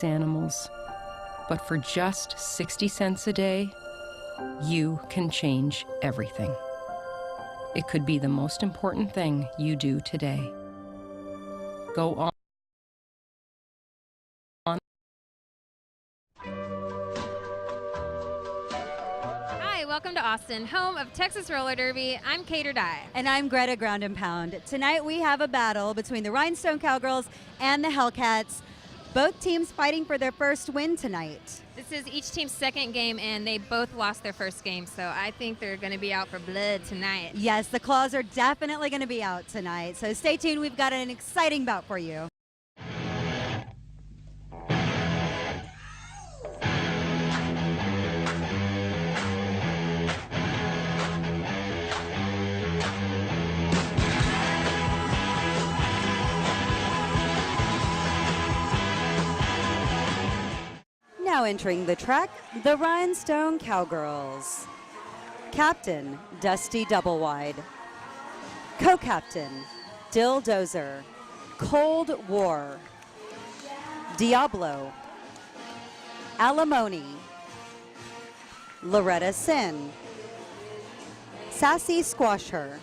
animals, but for just 60 cents a day, you can change everything. It could be the most important thing you do today. Go on. Hi, welcome to Austin, home of Texas Roller Derby. I'm Kate or Die. And I'm Greta Ground and Pound. Tonight we have a battle between the Rhinestone Cowgirls and the Hellcats. Both teams fighting for their first win tonight. This is each team's second game, and they both lost their first game, so I think they're going to be out for blood tonight. Yes, the claws are definitely going to be out tonight, so stay tuned. We've got an exciting bout for you. Now entering the track, the Rhinestone Cowgirls. Captain, Dusty Doublewide. Co-captain, Dill Dozer. Cold War. Diablo. Alimony. Loretta Sin. Sassy Squasher.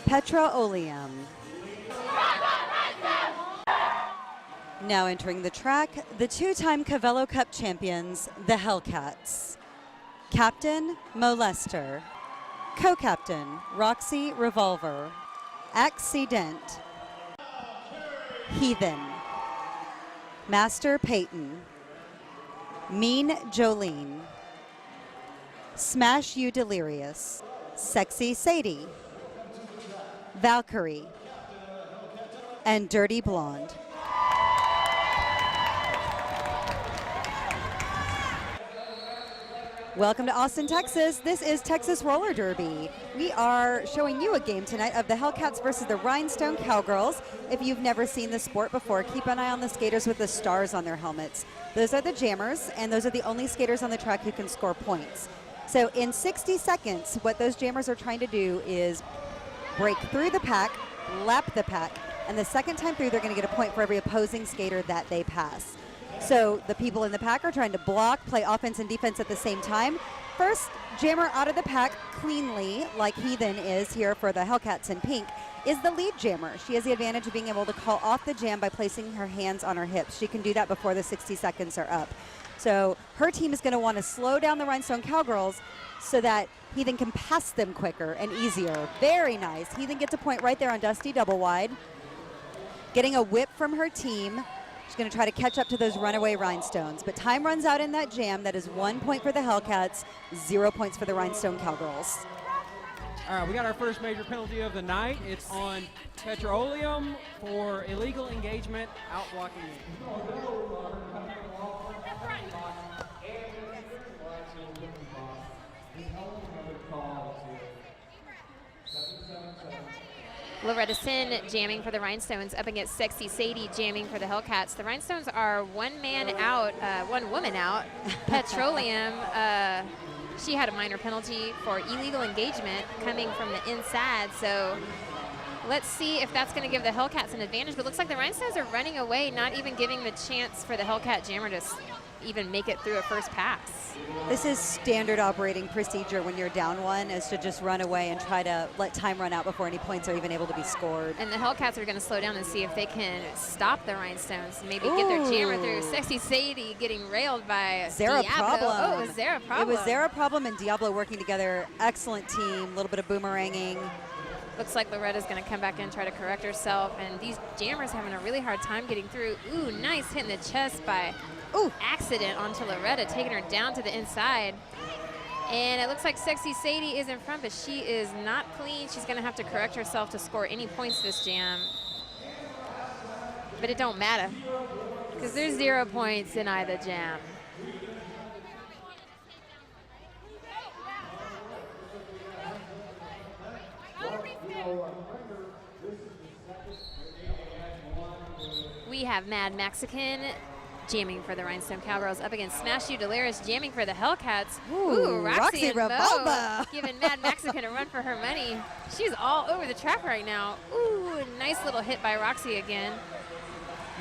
Petroleum. Now entering the track, the two-time Cavello Cup champions, the Hellcats. Captain, Molester. Co-captain, Roxy Revolver. Accident. Heathen. Master Peyton. Mean Jolene. Smash You Delirious. Sexy Sadie. Valkyrie. And Dirty Blonde. Welcome to Austin, Texas. This is Texas Roller Derby. We are showing you a game tonight of the Hellcats versus the Rhinestone Cowgirls. If you've never seen the sport before, keep an eye on the skaters with the stars on their helmets. Those are the jammers, and those are the only skaters on the track who can score points. So in 60 seconds, what those jammers are trying to do is break through the pack, lap the pack, and the second time through, they're going to get a point for every opposing skater that they pass. So the people in the pack are trying to block, play offense and defense at the same time. First jammer out of the pack cleanly, like Heathen is here for the Hellcats in pink, is the lead jammer. She has the advantage of being able to call off the jam by placing her hands on her hips. She can do that before the 60 seconds are up. So her team is going to want to slow down the Rhinestone Cowgirls so that Heathen can pass them quicker and easier. Very nice. Heathen gets a point right there on Dusty Doublewide. Getting a whip from her team. She's going to try to catch up to those runaway Rhinestones. But time runs out in that jam. That is 1 point for the Hellcats, 0 points for the Rhinestone Cowgirls. All right, we got our first major penalty of the night. It's on Petroleum for illegal engagement, out blocking. Loretta Sin jamming for the Rhinestones up against Sexy Sadie jamming for the Hellcats. The Rhinestones are one man out, one woman out. Petroleum, she had a minor penalty for illegal engagement coming from the inside. So let's see if that's going to give the Hellcats an advantage. But it looks like the Rhinestones are running away, not even giving the chance for the Hellcat jammer to even make it through a first pass. This is standard operating procedure when you're down one, is to just run away and try to let time run out before any points are even able to be scored. And the Hellcats are going to slow down and see if they can stop the Rhinestones and maybe get their jammer through. Sexy Sadie getting railed by Zara Diablo. Problem. Oh, it was Zara Problem. It was Zara Problem and Diablo working together. Excellent team, a little bit of boomeranging. Looks like Loretta's going to come back in and try to correct herself. And these jammers having a really hard time getting through. Ooh, nice hit in the chest by accident onto Loretta, taking her down to the inside. And it looks like Sexy Sadie is in front, but she is not clean. She's going to have to correct herself to score any points this jam. But it don't matter, because there's 0 points in either jam. We have Mad Mexican jamming for the Rhinestone Cowgirls up against Smash You Delirious jamming for the Hellcats. Ooh, Roxy and Revolver. Mo giving Mad Mexican a run for her money. She's all over the track right now. Ooh, nice little hit by Roxy again.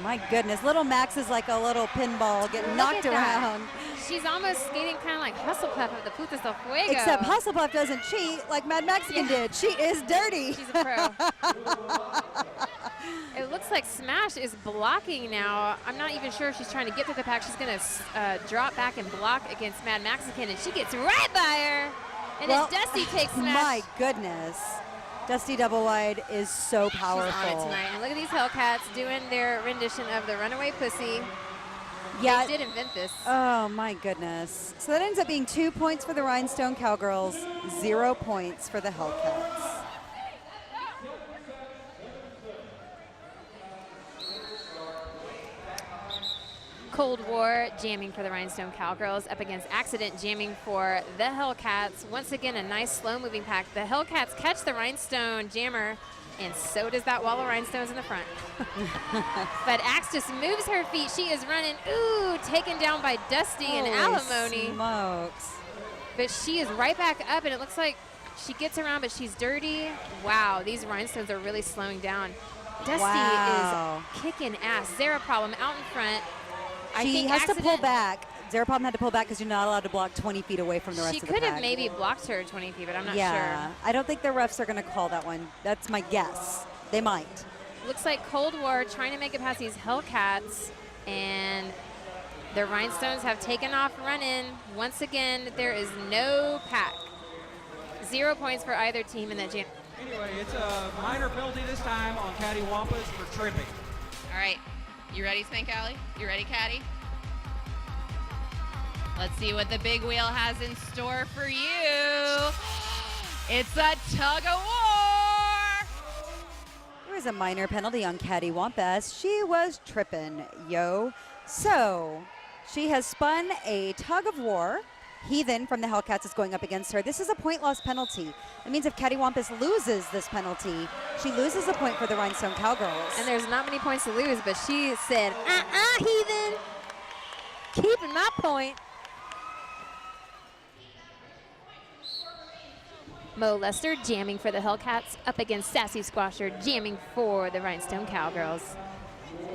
My goodness, little Max is like a little pinball getting knocked around. She's almost skating kind of like Hustlepuff of the Putas del Fuego. Except Hustlepuff doesn't cheat like Mad Mexican did. She is dirty. She's a pro. It looks like Smash is blocking now. I'm not even sure if she's trying to get to the pack. She's going to drop back and block against Mad Mexican, and she gets right by her. And then Dusty takes Smash. My goodness. Dusty Double Wide is so powerful. She's on it tonight. And look at these Hellcats doing their rendition of the Runaway Pussy. Yeah. They did invent this. Oh, my goodness. So that ends up being 2 points for the Rhinestone Cowgirls, 0 points for the Hellcats. Cold War jamming for the Rhinestone Cowgirls up against Accident jamming for the Hellcats. Once again, a nice slow-moving pack. The Hellcats catch the Rhinestone jammer, and so does that wall of Rhinestones in the front. But Axe just moves her feet. She is running, taken down by Dusty and Alimony. Smokes. But she is right back up, and it looks like she gets around, but she's dirty. Wow, these Rhinestones are really slowing down. Dusty is kicking ass. Zero Problem out in front. She has to pull back. Zero Problem had to pull back because you're not allowed to block 20 feet away from the rest of the pack. She could have maybe blocked her 20 feet, but I'm not sure. I don't think the refs are going to call that one. That's my guess. They might. Looks like Cold War trying to make it past these Hellcats, and the Rhinestones have taken off running. Once again, there is no pack. 0 points for either team in that jam. Anyway, it's a minor penalty this time on Cattywampus for tripping. All right. You ready, Spank Alley? You ready, Caddy? Let's see what the big wheel has in store for you. It's a tug of war. There was a minor penalty on Cattywampus. She was tripping, yo. So she has spun a tug of war. Heathen from the Hellcats is going up against her. This is a point loss penalty. It means if Cattywampus loses this penalty, she loses a point for the Rhinestone Cowgirls. And there's not many points to lose, but she said, Heathen, keeping my point. Mo Lester jamming for the Hellcats up against Sassy Squasher jamming for the Rhinestone Cowgirls.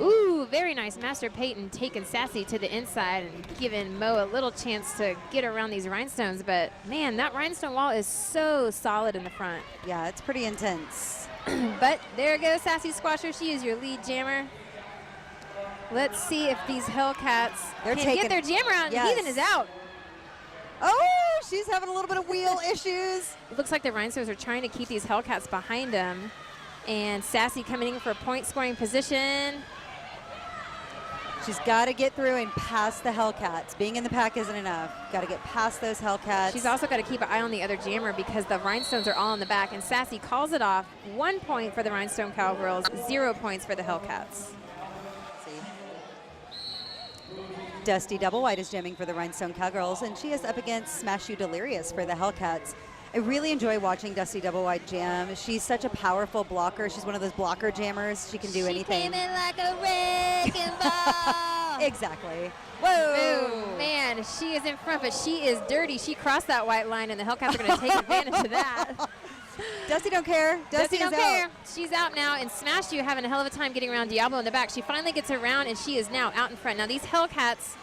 Ooh, very nice. Master Peyton taking Sassy to the inside and giving Mo a little chance to get around these Rhinestones. But, man, that Rhinestone wall is so solid in the front. Yeah, it's pretty intense. But there goes Sassy Squasher. She is your lead jammer. Let's see if these Hellcats can get their jammer out. Yes. Heathen is out. Oh, she's having a little bit of wheel issues. It looks like the Rhinestones are trying to keep these Hellcats behind them. And Sassy coming in for a point-scoring position. She's got to get through and pass the Hellcats. Being in the pack isn't enough. Got to get past those Hellcats. She's also got to keep an eye on the other jammer because the Rhinestones are all in the back, and Sassy calls it off. 1 point for the Rhinestone Cowgirls, 0 points for the Hellcats. Dusty Double White is jamming for the Rhinestone Cowgirls, and she is up against Smash You Delirious for the Hellcats. I really enjoy watching Dusty Double Wide jam. She's such a powerful blocker. She's one of those blocker jammers. She can do anything. She came in like a wrecking ball. Exactly. Whoa. Boom. Man, she is in front, but she is dirty. She crossed that white line, and the Hellcats are going to take advantage of that. Dusty don't care. Dusty don't is care. out. She's out now, and Smash You having a hell of a time getting around Diablo in the back. She finally gets around, and she is now out in front. Now, these Hellcats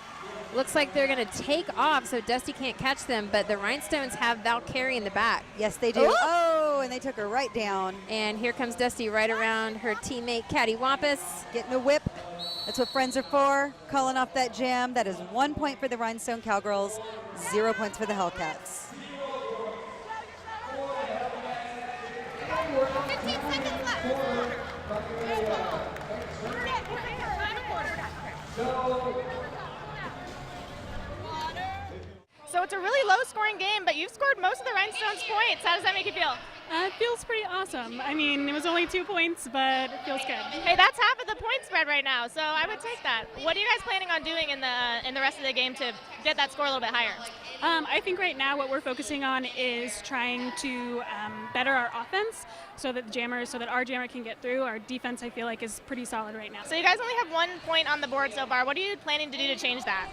looks like they're going to take off, so Dusty can't catch them, but the Rhinestones have Valkyrie in the back. Yes, they do. Oh, and they took her right down. And here comes Dusty right around her teammate, Cattywampus. Getting a whip. That's what friends are for. Calling off that jam. That is 1 point for the Rhinestone Cowgirls, 0 points for the Hellcats. 15 seconds left. So it's a really low-scoring game, but you've scored most of the Rhinestones' points. How does that make you feel? It feels pretty awesome. I mean, it was only 2 points, but it feels good. Hey, that's half of the point spread right now, so I would take that. What are you guys planning on doing in the rest of the game to get that score a little bit higher? I think right now what we're focusing on is trying to better our offense so that our jammer can get through. Our defense, I feel like, is pretty solid right now. So you guys only have 1 point on the board so far. What are you planning to do to change that?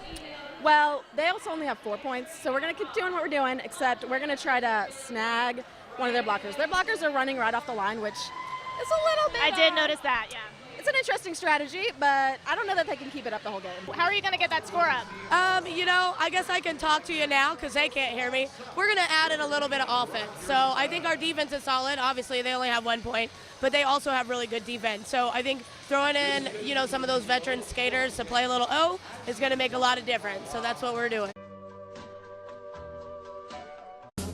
Well, they also only have 4 points, so we're going to keep doing what we're doing, except we're going to try to snag one of their blockers. Their blockers are running right off the line, which is a little bit... I did notice that, yeah. it's an interesting strategy, but I don't know that they can keep it up the whole game. How are you going to get that score up? You know, I guess I can talk to you now because they can't hear me. We're going to add in a little bit of offense. So I think our defense is solid. Obviously, they only have 1 point, but they also have really good defense. So I think throwing in, you know, some of those veteran skaters to play a little O is going to make a lot of difference. So that's what we're doing.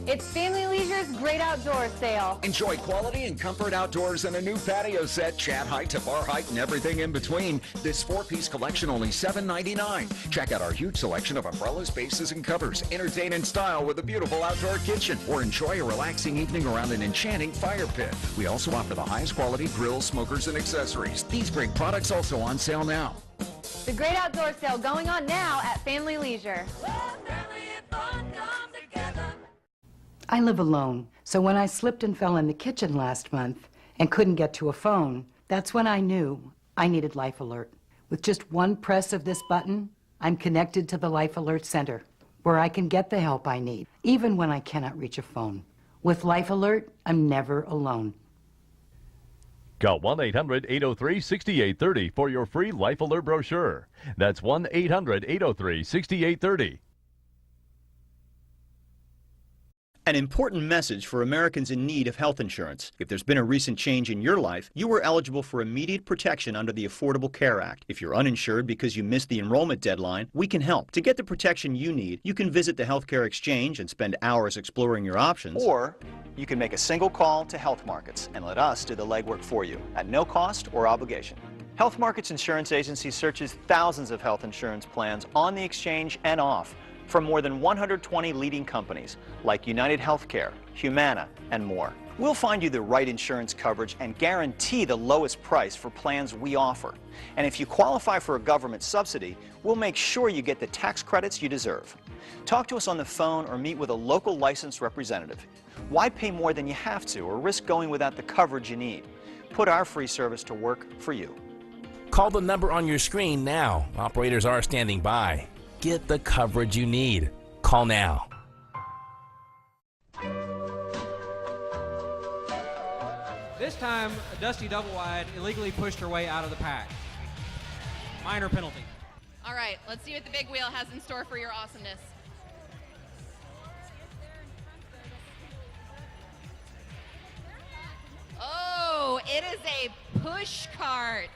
It's Family Leisure's Great Outdoor Sale. Enjoy quality and comfort outdoors in a new patio set, chat height to bar height and everything in between. This 4-piece collection only $7.99. Check out our huge selection of umbrellas, bases, and covers. Entertain in style with a beautiful outdoor kitchen, or enjoy a relaxing evening around an enchanting fire pit. We also offer the highest quality grills, smokers, and accessories. These great products also on sale now. The Great Outdoor Sale going on now at Family Leisure. I live alone, so when I slipped and fell in the kitchen last month and couldn't get to a phone, that's when I knew I needed Life Alert. With just one press of this button, I'm connected to the Life Alert Center, where I can get the help I need, even when I cannot reach a phone. With Life Alert, I'm never alone. Call 1-800-803-6830 for your free Life Alert brochure. That's 1-800-803-6830. An important message for Americans in need of health insurance. If there's been a recent change in your life, you are eligible for immediate protection under the Affordable Care Act. If you're uninsured because you missed the enrollment deadline, we can help. To get the protection you need, you can visit the Healthcare Exchange and spend hours exploring your options. Or you can make a single call to Health Markets and let us do the legwork for you at no cost or obligation. Health Markets Insurance Agency searches thousands of health insurance plans on the exchange and off, from more than 120 leading companies like United Healthcare, Humana, and more. We'll find you the right insurance coverage and guarantee the lowest price for plans we offer. And if you qualify for a government subsidy, we'll make sure you get the tax credits you deserve. Talk to us on the phone or meet with a local licensed representative. Why pay more than you have to or risk going without the coverage you need? Put our free service to work for you. Call the number on your screen now. Operators are standing by. Get the coverage you need. Call now. This time, Dusty Doublewide illegally pushed her way out of the pack. Minor penalty. All right, let's see what the big wheel has in store for your awesomeness. Oh, it is a push cart.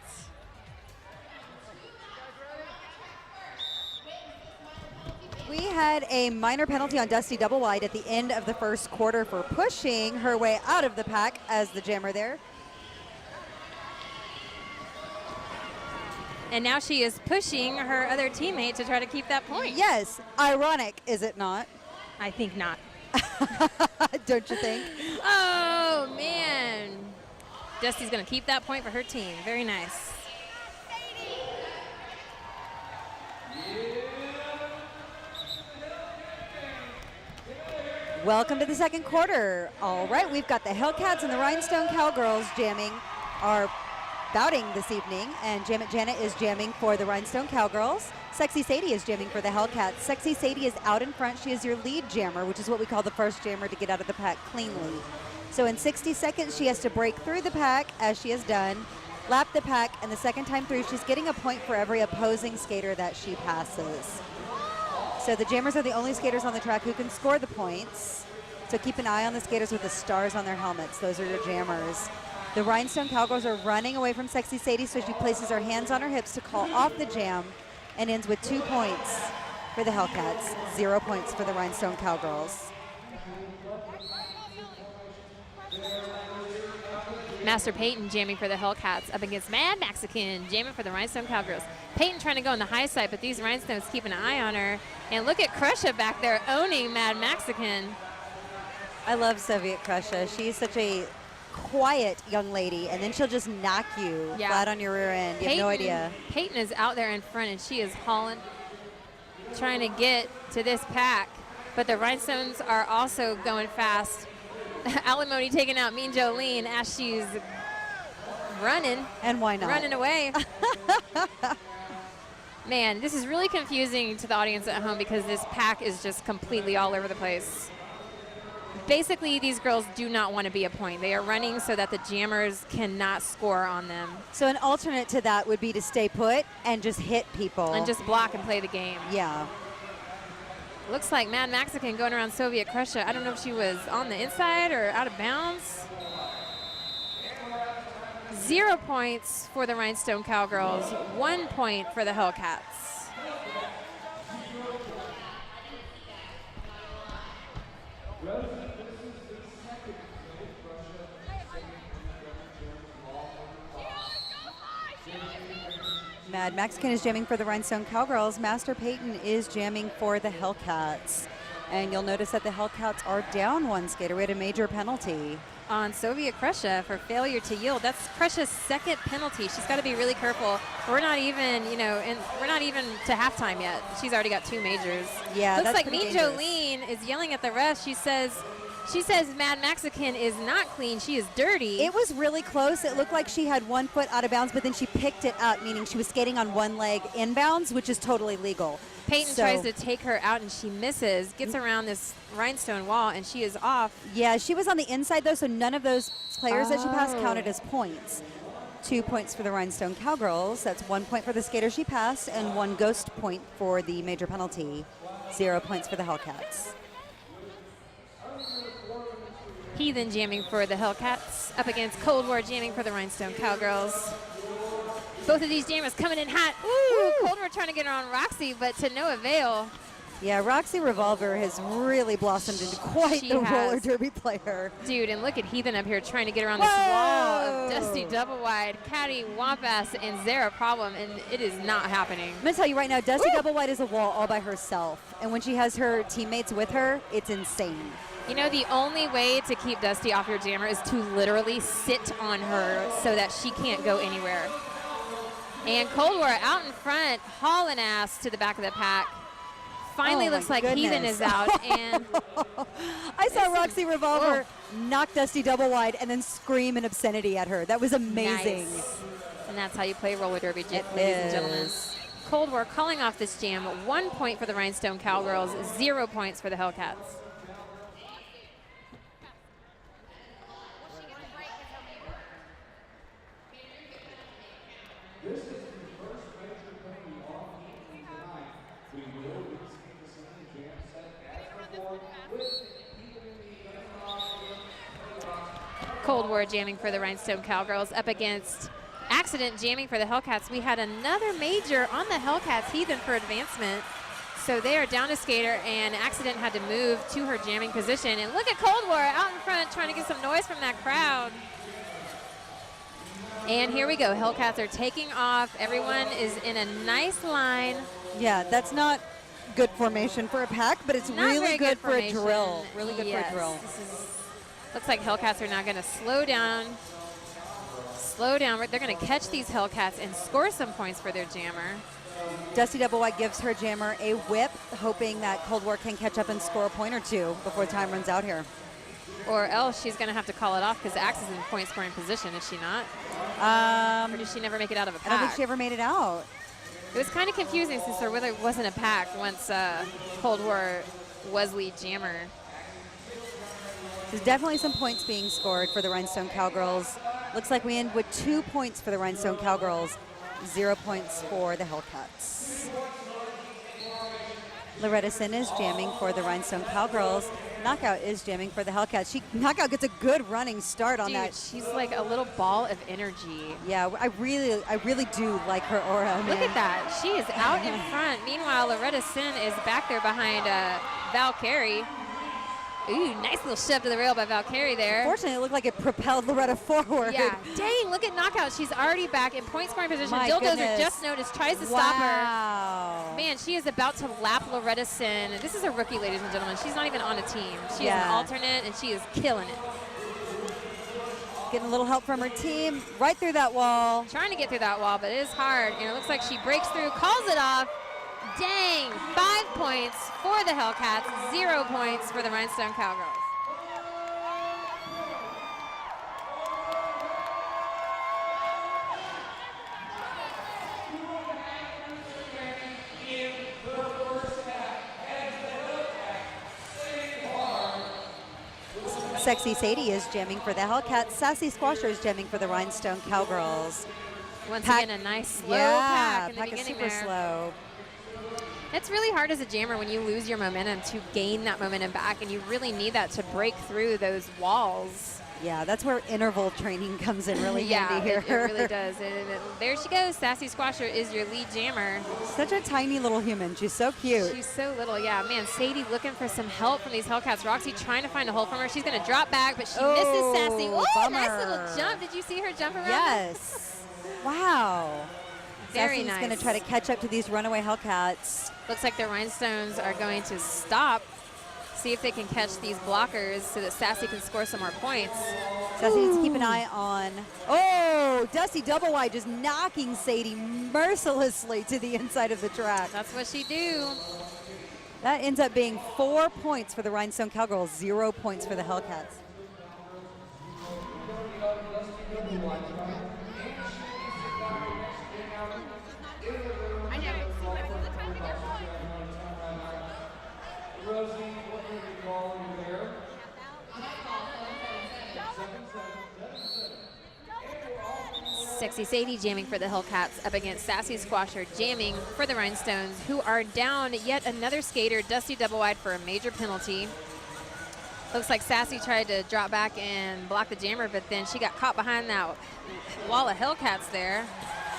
We had a minor penalty on Dusty Doublewide at the end of the first quarter for pushing her way out of the pack as the jammer there. And now she is pushing her other teammate to try to keep that point. Yes, ironic, is it not? I think not. Don't you think? Oh, man. Dusty's going to keep that point for her team. Very nice. Welcome to the second quarter. All right, we've got the Hellcats and the Rhinestone Cowgirls jamming, are bouting this evening, and Janet is jamming for the Rhinestone Cowgirls. Sexy Sadie is jamming for the Hellcats. Sexy Sadie is out in front. She is your lead jammer, which is what we call the first jammer to get out of the pack cleanly. So in 60 seconds, she has to break through the pack, as she has done, lap the pack, and the second time through, she's getting a point for every opposing skater that she passes. So the jammers are the only skaters on the track who can score the points. So keep an eye on the skaters with the stars on their helmets. Those are your jammers. The Rhinestone Cowgirls are running away from Sexy Sadie, so she places her hands on her hips to call off the jam and ends with 2 points for the Hellcats, 0 points for the Rhinestone Cowgirls. Master Peyton jamming for the Hellcats up against Mad Mexican jamming for the Rhinestone Cowgirls. Peyton trying to go on the high side, but these Rhinestones keep an eye on her. And look at Crusha back there owning Mad Mexican. I love Soviet Crusha. She's such a quiet young lady, and then she'll just knock you flat on your rear end. You have no idea. Peyton is out there in front, and she is hauling, trying to get to this pack. But the Rhinestones are also going fast. Alimony taking out Mean Jolene as she's running. And why not? Running away. Man, this is really confusing to the audience at home because this pack is just completely all over the place. Basically, these girls do not want to be a point. They are running so that the jammers cannot score on them. So an alternate to that would be to stay put and just hit people. And just block and play the game. Yeah. Looks like Mad Mexican going around Soviet Crusher. I don't know if she was on the inside or out of bounds. 0 points for the Rhinestone Cowgirls, 1 point for the Hellcats. Mad Mexican is jamming for the Rhinestone Cowgirls. Master Peyton is jamming for the Hellcats. And you'll notice that the Hellcats are down 1 skater. We had a major penalty on Soviet Crusher for failure to yield. That's Crusher's 2nd penalty. She's got to be really careful. We're not even, we're not even to halftime yet. She's already got 2 majors. Yeah, looks that's like pretty Mean dangerous. Jolene is yelling at the refs. She says Mad Mexican is not clean. She is dirty. It was really close. It looked like she had 1 foot out of bounds, but then she picked it up, meaning she was skating on 1 leg inbounds, which is totally legal. Peyton tries to take her out and she misses, gets around this Rhinestone wall, and she is off. Yeah, she was on the inside though, so none of those players that she passed counted as points. 2 points for the Rhinestone Cowgirls. That's 1 point for the skater she passed and 1 ghost point for the major penalty. 0 points for the Hellcats. Heathen jamming for the Hellcats up against Cold War jamming for the Rhinestone Cowgirls. Both of these jammers coming in hot. Ooh, Cold War trying to get her on Roxy, but to no avail. Yeah, Roxy Revolver has really blossomed into quite the roller derby player. Dude, and look at Heathen up here trying to get around this wall of Dusty Double Wide, Caddy, Wampass, and Zara Problem, and it is not happening. I'm going to tell you right now, Dusty Double Wide is a wall all by herself. And when she has her teammates with her, it's insane. You know, the only way to keep Dusty off your jammer is to literally sit on her so that she can't go anywhere. And Cold War out in front, hauling ass to the back of the pack. Finally looks like Heathen is out. And I saw Roxy Revolver knock Dusty Double Wide and then scream an obscenity at her. That was amazing. Nice. And that's how you play roller derby, ladies and gentlemen. Cold War calling off this jam. 1 point for the Rhinestone Cowgirls, 0 points for the Hellcats. Cold War jamming for the Rhinestone Cowgirls up against Accident jamming for the Hellcats. We had another major on the Hellcats, Heathen for advancement. So they are down a skater, and Accident had to move to her jamming position. And look at Cold War out in front trying to get some noise from that crowd. And here we go. Hellcats are taking off. Everyone is in a nice line. Yeah, that's not good formation for a pack, but it's Not really very good for a formation. drill. Really good Yes, for a drill. Looks like Hellcats are now going to slow down. They're going to catch these Hellcats and score some points for their jammer. Dusty Double White gives her jammer a whip, hoping that Cold War can catch up and score a point or two before time runs out here. Or else she's going to have to call it off because Axe is in point scoring position, is she not? Or did she never make it out of a pack? I don't think she ever made it out. It was kind of confusing since there really wasn't a pack once Cold War was lead jammer. There's definitely some points being scored for the Rhinestone Cowgirls. Looks like we end with 2 points for the Rhinestone Cowgirls, 0 points for the Hellcats. Loretta Sin is jamming for the Rhinestone Cowgirls. Knockout is jamming for the Hellcats. Knockout gets a good running start on that. She's like a little ball of energy. Yeah, I really do like her aura, man. Look at that. She is out in front. Meanwhile, Loretta Sin is back there behind Valkyrie. Ooh, nice little shove to the rail by Valkyrie there. Fortunately, it looked like it propelled Loretta forward. Yeah. Dang, look at Knockout. She's already back in point scoring position. My Dildozer goodness. just noticed, tries to stop her. Man, she is about to lap Loretta Sin. This is a rookie, ladies and gentlemen. She's not even on a team. She is an alternate, and she is killing it. Getting a little help from her team. Right through that wall. Trying to get through that wall, but it is hard. And it looks like she breaks through, calls it off. Dang, 5 points for the Hellcats, 0 points for the Rhinestone Cowgirls. Sexy Sadie is jamming for the Hellcats. Sassy Squasher is jamming for the Rhinestone Cowgirls. Once again, a nice slow pack in the beginning super there. slow. It's really hard as a jammer when you lose your momentum to gain that momentum back, and you really need that to break through those walls. Yeah, that's where interval training comes in really handy here. It really does. There she goes. Sassy Squasher is your lead jammer. Such a tiny little human. She's so cute. She's so little, yeah. Man, Sadie looking for some help from these Hellcats. Roxy trying to find a hole from her. She's going to drop back, but she misses Sassy. Oh, nice little jump. Did you see her jump around? Yes. Wow. Very Sassy's nice. going to try to catch up to these runaway Hellcats. Looks like the Rhinestones are going to stop, see if they can catch these blockers so that Sassy can score some more points. Sassy needs to keep an eye on. Oh, Dusty Double Wide just knocking Sadie mercilessly to the inside of the track. That's what she do. That ends up being 4 points for the Rhinestone Cowgirls, 0 points for the Hellcats. Sexy Sadie jamming for the Hellcats up against Sassy Squasher jamming for the Rhinestones, who are down yet another skater, Dusty Double Wide, for a major penalty. Looks like Sassy tried to drop back and block the jammer, but then she got caught behind that wall of Hellcats there.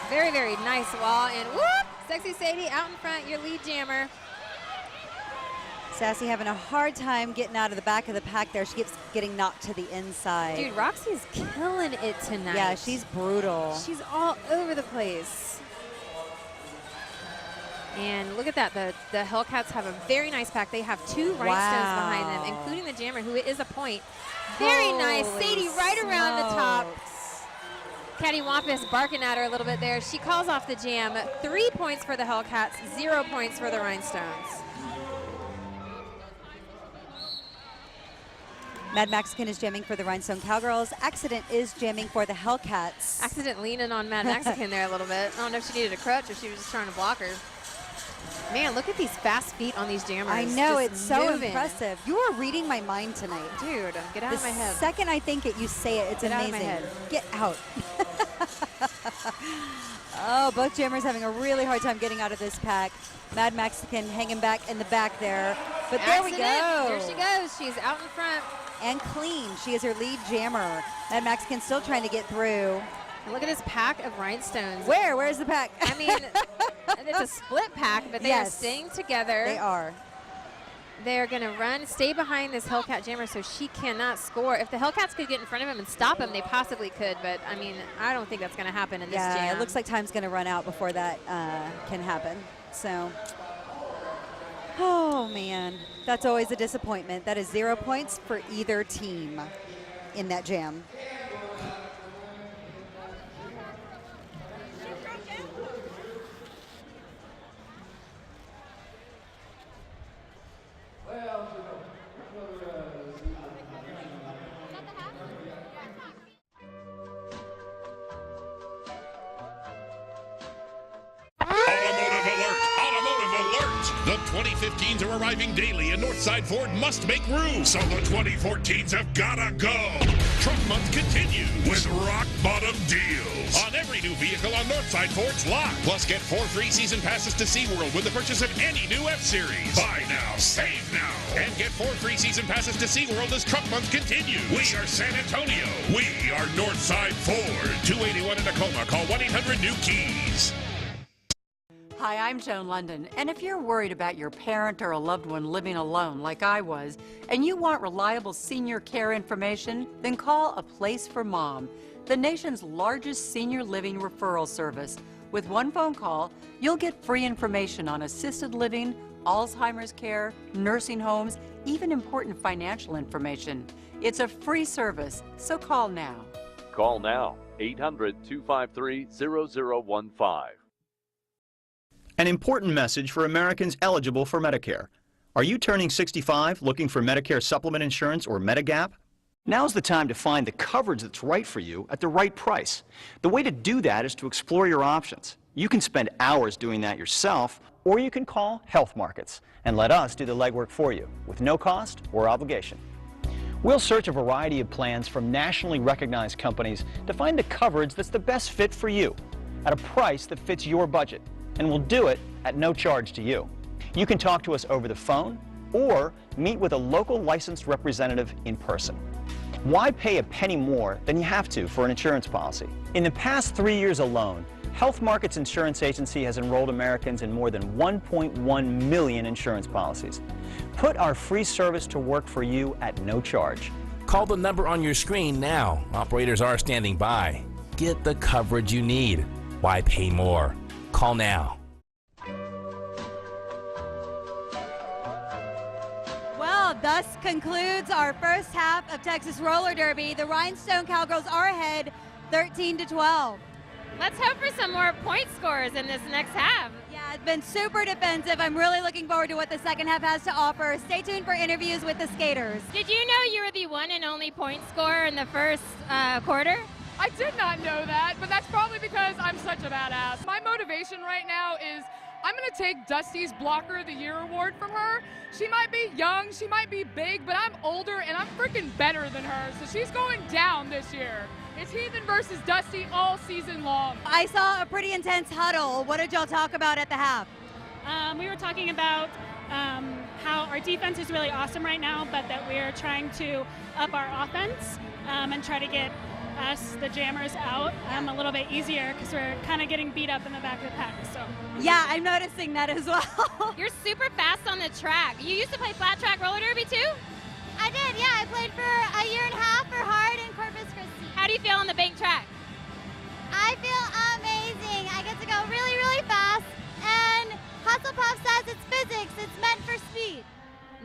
Very, very nice wall, and whoop! Sexy Sadie out in front, your lead jammer. Sassy having a hard time getting out of the back of the pack there. She keeps getting knocked to the inside. Dude, Roxy's killing it tonight. Yeah, she's brutal. She's all over the place. And look at that, the Hellcats have a very nice pack. They have 2 Rhinestones behind them, including the jammer, who is a point. Very nice. Sadie right around the top. Cattywampus barking at her a little bit there. She calls off the jam. 3 points for the Hellcats, 0 points for the Rhinestones. Mad Mexican is jamming for the Rhinestone Cowgirls. Accident is jamming for the Hellcats. Accident leaning on Mad Mexican there a little bit. I don't know if she needed a crutch or she was just trying to block her. Man, look at these fast feet on these jammers. I know, just it's so moving. impressive. You are reading my mind tonight. Dude, get out of my head. The second I think it, you say it. It's Get amazing. out of my head. Get out. Oh, both jammers having a really hard time getting out of this pack. Mad Mexican hanging back in the back there. But there we go. There she goes. She's out in front. And clean. She is her lead jammer. Mad Mexican still trying to get through. And look at this pack of Rhinestones. Where's the pack? I mean, it's a split pack, but they are staying together. They are. They're going to stay behind this Hellcat jammer so she cannot score. If the Hellcats could get in front of him and stop him, they possibly could. But, I mean, I don't think that's going to happen in this jam. Yeah, it looks like time's going to run out before that can happen. So, oh, man. That's always a disappointment. That is 0 points for either team in that jam. The 2015s are arriving daily, and Northside Ford must make room, so the 2014s have gotta go. Truck Month continues with rock-bottom deals on every new vehicle on Northside Ford's lot. Plus, get 4 free season passes to SeaWorld with the purchase of any new F-Series. Buy now, save now, and get 4 free season passes to SeaWorld as Truck Month continues. We are San Antonio. We are Northside Ford. 281 in Tacoma. Call 1-800-NEW-KEYS. Hi, I'm Joan London, and if you're worried about your parent or a loved one living alone like I was, and you want reliable senior care information, then call A Place for Mom, the nation's largest senior living referral service. With one phone call, you'll get free information on assisted living, Alzheimer's care, nursing homes, even important financial information. It's a free service, so call now. Call now, 800-253-0015. An important message for Americans eligible for Medicare. Are you turning 65, looking for Medicare supplement insurance or Medigap? Now's the time to find the coverage that's right for you at the right price. The way to do that is to explore your options. You can spend hours doing that yourself, or you can call Health Markets and let us do the legwork for you with no cost or obligation. We'll search a variety of plans from nationally recognized companies to find the coverage that's the best fit for you at a price that fits your budget, and we'll do it at no charge to you. You can talk to us over the phone or meet with a local licensed representative in person. Why pay a penny more than you have to for an insurance policy? In the past 3 years alone, Health Markets Insurance Agency has enrolled Americans in more than 1.1 million insurance policies. Put our free service to work for you at no charge. Call the number on your screen now. Operators are standing by. Get the coverage you need. Why pay more? Call now. Well, thus concludes our first half of Texas Roller Derby. The Rhinestone Cowgirls are ahead 13-12. Let's hope for some more point scores in this next half. Yeah, it's been super defensive. I'm really looking forward to what the second half has to offer. Stay tuned for interviews with the skaters. Did you know you were the one and only point scorer in the first quarter? I did not know that, but that's probably because I'm such a badass. My motivation right now is I'm going to take Dusty's Blocker of the Year award from her. She might be young, she might be big, but I'm older and I'm freaking better than her, so she's going down this year. It's Heathen versus Dusty all season long. I saw a pretty intense huddle. What did y'all talk about at the half? We were talking about how our defense is really awesome right now, but that we're trying to up our offense and try to get us, the jammers, out a little bit easier because we're kind of getting beat up in the back of the pack. So. Yeah, I'm noticing that as well. You're super fast on the track. You used to play flat track roller derby too? I did, yeah. I played for a year and a half for Hard in Corpus Christi. How do you feel on the bank track? I feel amazing. I get to go really, really fast. And Husslepuff says it's physics. It's meant for speed.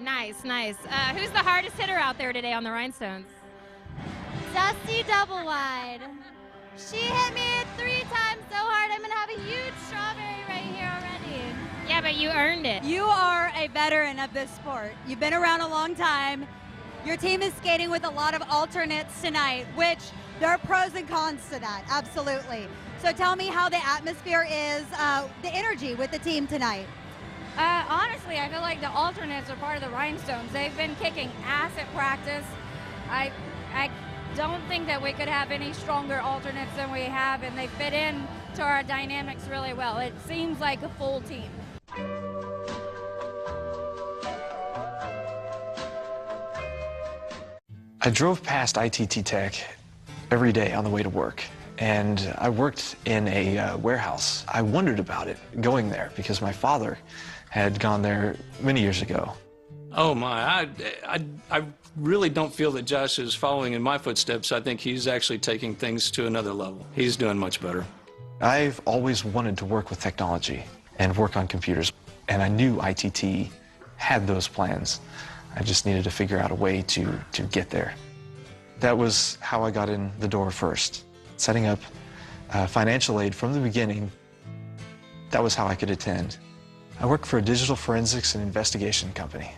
Nice, nice. Who's the hardest hitter out there today on the Rhinestones? Dusty Double Wide. She hit me 3 times so hard, I'm going to have a huge strawberry right here already. Yeah, but you earned it. You are a veteran of this sport. You've been around a long time. Your team is skating with a lot of alternates tonight, which there are pros and cons to that, absolutely. So tell me how the atmosphere is, the energy with the team tonight. Honestly, I feel like the alternates are part of the Rhinestones. They've been kicking ass at practice. I don't think that we could have any stronger alternates than we have, and they fit in to our dynamics really well. It seems like a full team. I drove past ITT Tech every day on the way to work, and I worked in a warehouse. I wondered about it going there because my father had gone there many years ago. Oh my, I really don't feel that Josh is following in my footsteps. I think he's actually taking things to another level. He's doing much better. I've always wanted to work with technology and work on computers, and I knew ITT had those plans. I just needed to figure out a way to get there. That was how I got in the door first. Setting up financial aid from the beginning, that was how I could attend. I work for a digital forensics and investigation company.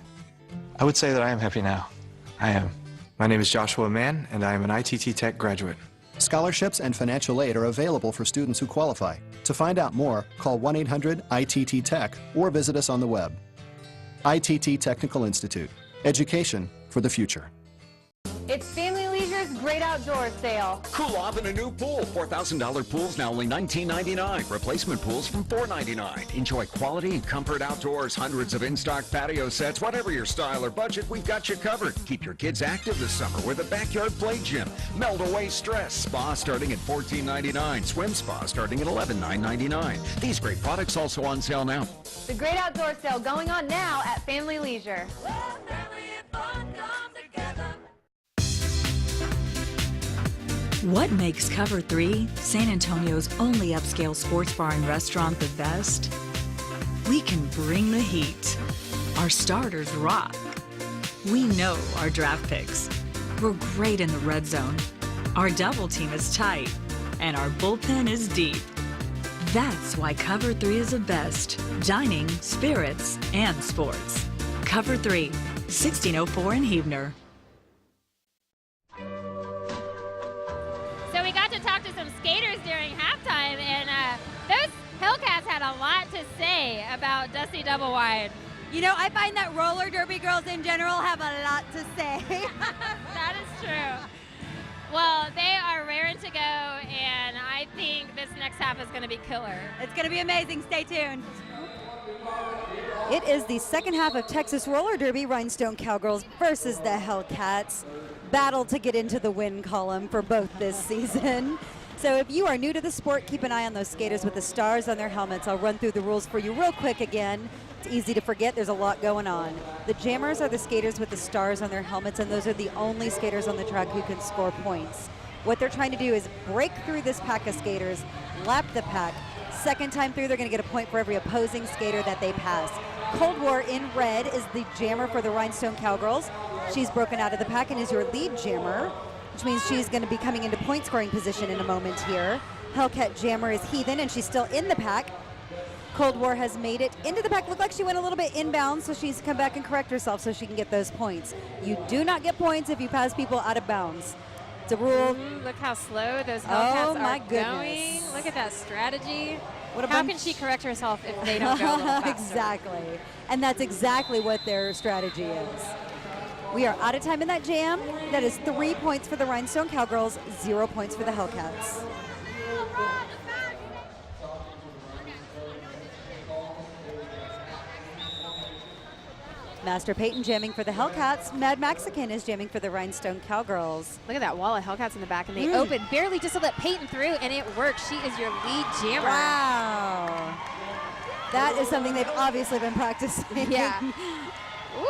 I would say that I am happy now. I am. My name is Joshua Mann, and I am an ITT Tech graduate. Scholarships and financial aid are available for students who qualify. To find out more, call 1-800-ITT-TECH or visit us on the web. ITT Technical Institute. Education for the future. It's Family Leisure's Great Outdoor Sale. Cool off in a new pool. $4,000 pools now only $19.99. Replacement pools from $4.99. Enjoy quality and comfort outdoors. Hundreds of in-stock patio sets. Whatever your style or budget, we've got you covered. Keep your kids active this summer with a backyard play gym. Melt away stress. Spa starting at $14.99. Swim spa starting at $11,999. These great products also on sale now. The Great Outdoor Sale going on now at Family Leisure. What makes Cover 3, San Antonio's only upscale sports bar and restaurant, the best? We can bring the heat. Our starters rock. We know our draft picks. We're great in the red zone. Our double team is tight. And our bullpen is deep. That's why Cover 3 is the best. Dining, spirits, and sports. Cover 3, 1604 in Huebner. So we got to talk to some skaters during halftime, and those Hellcats had a lot to say about Dusty Double Wide. You know, I find that roller derby girls in general have a lot to say. True. Well, they are raring to go, and I think this next half is going to be killer. It's going to be amazing. Stay tuned. It is the second half of Texas Roller Derby, Rhinestone Cowgirls versus the Hellcats. Battle to get into the win column for both this season. So if you are new to the sport, keep an eye on those skaters with the stars on their helmets. I'll run through the rules for you real quick again. It's easy to forget, there's a lot going on. The jammers are the skaters with the stars on their helmets, and those are the only skaters on the track who can score points. What they're trying to do is break through this pack of skaters, lap the pack. Second time through, they're going to get a point for every opposing skater that they pass. Cold War in red is the jammer for the Rhinestone Cowgirls. She's broken out of the pack and is your lead jammer, which means she's going to be coming into point scoring position in a moment here. Hellcat jammer is Heathen, and she's still in the pack. Cold War has made it into the pack. Looked like she went a little bit inbound, so she's come back and correct herself so she can get those points. You do not get points if you pass people out of bounds. It's a rule. Look how slow those Hellcats are goodness. going. Look at that strategy. What a How bunch- can she correct herself if they don't go a little faster? Exactly. And that's exactly what their strategy is. We are out of time in that jam. That is 3 points for the Rhinestone Cowgirls, 0 points for the Hellcats. Master Peyton jamming for the Hellcats. Mad Mexican is jamming for the Rhinestone Cowgirls. Look at that wall of Hellcats in the back, and they open barely just to let Peyton through, and it works. She is your lead jammer. Wow. That is something they've obviously been practicing. Yeah. Woo!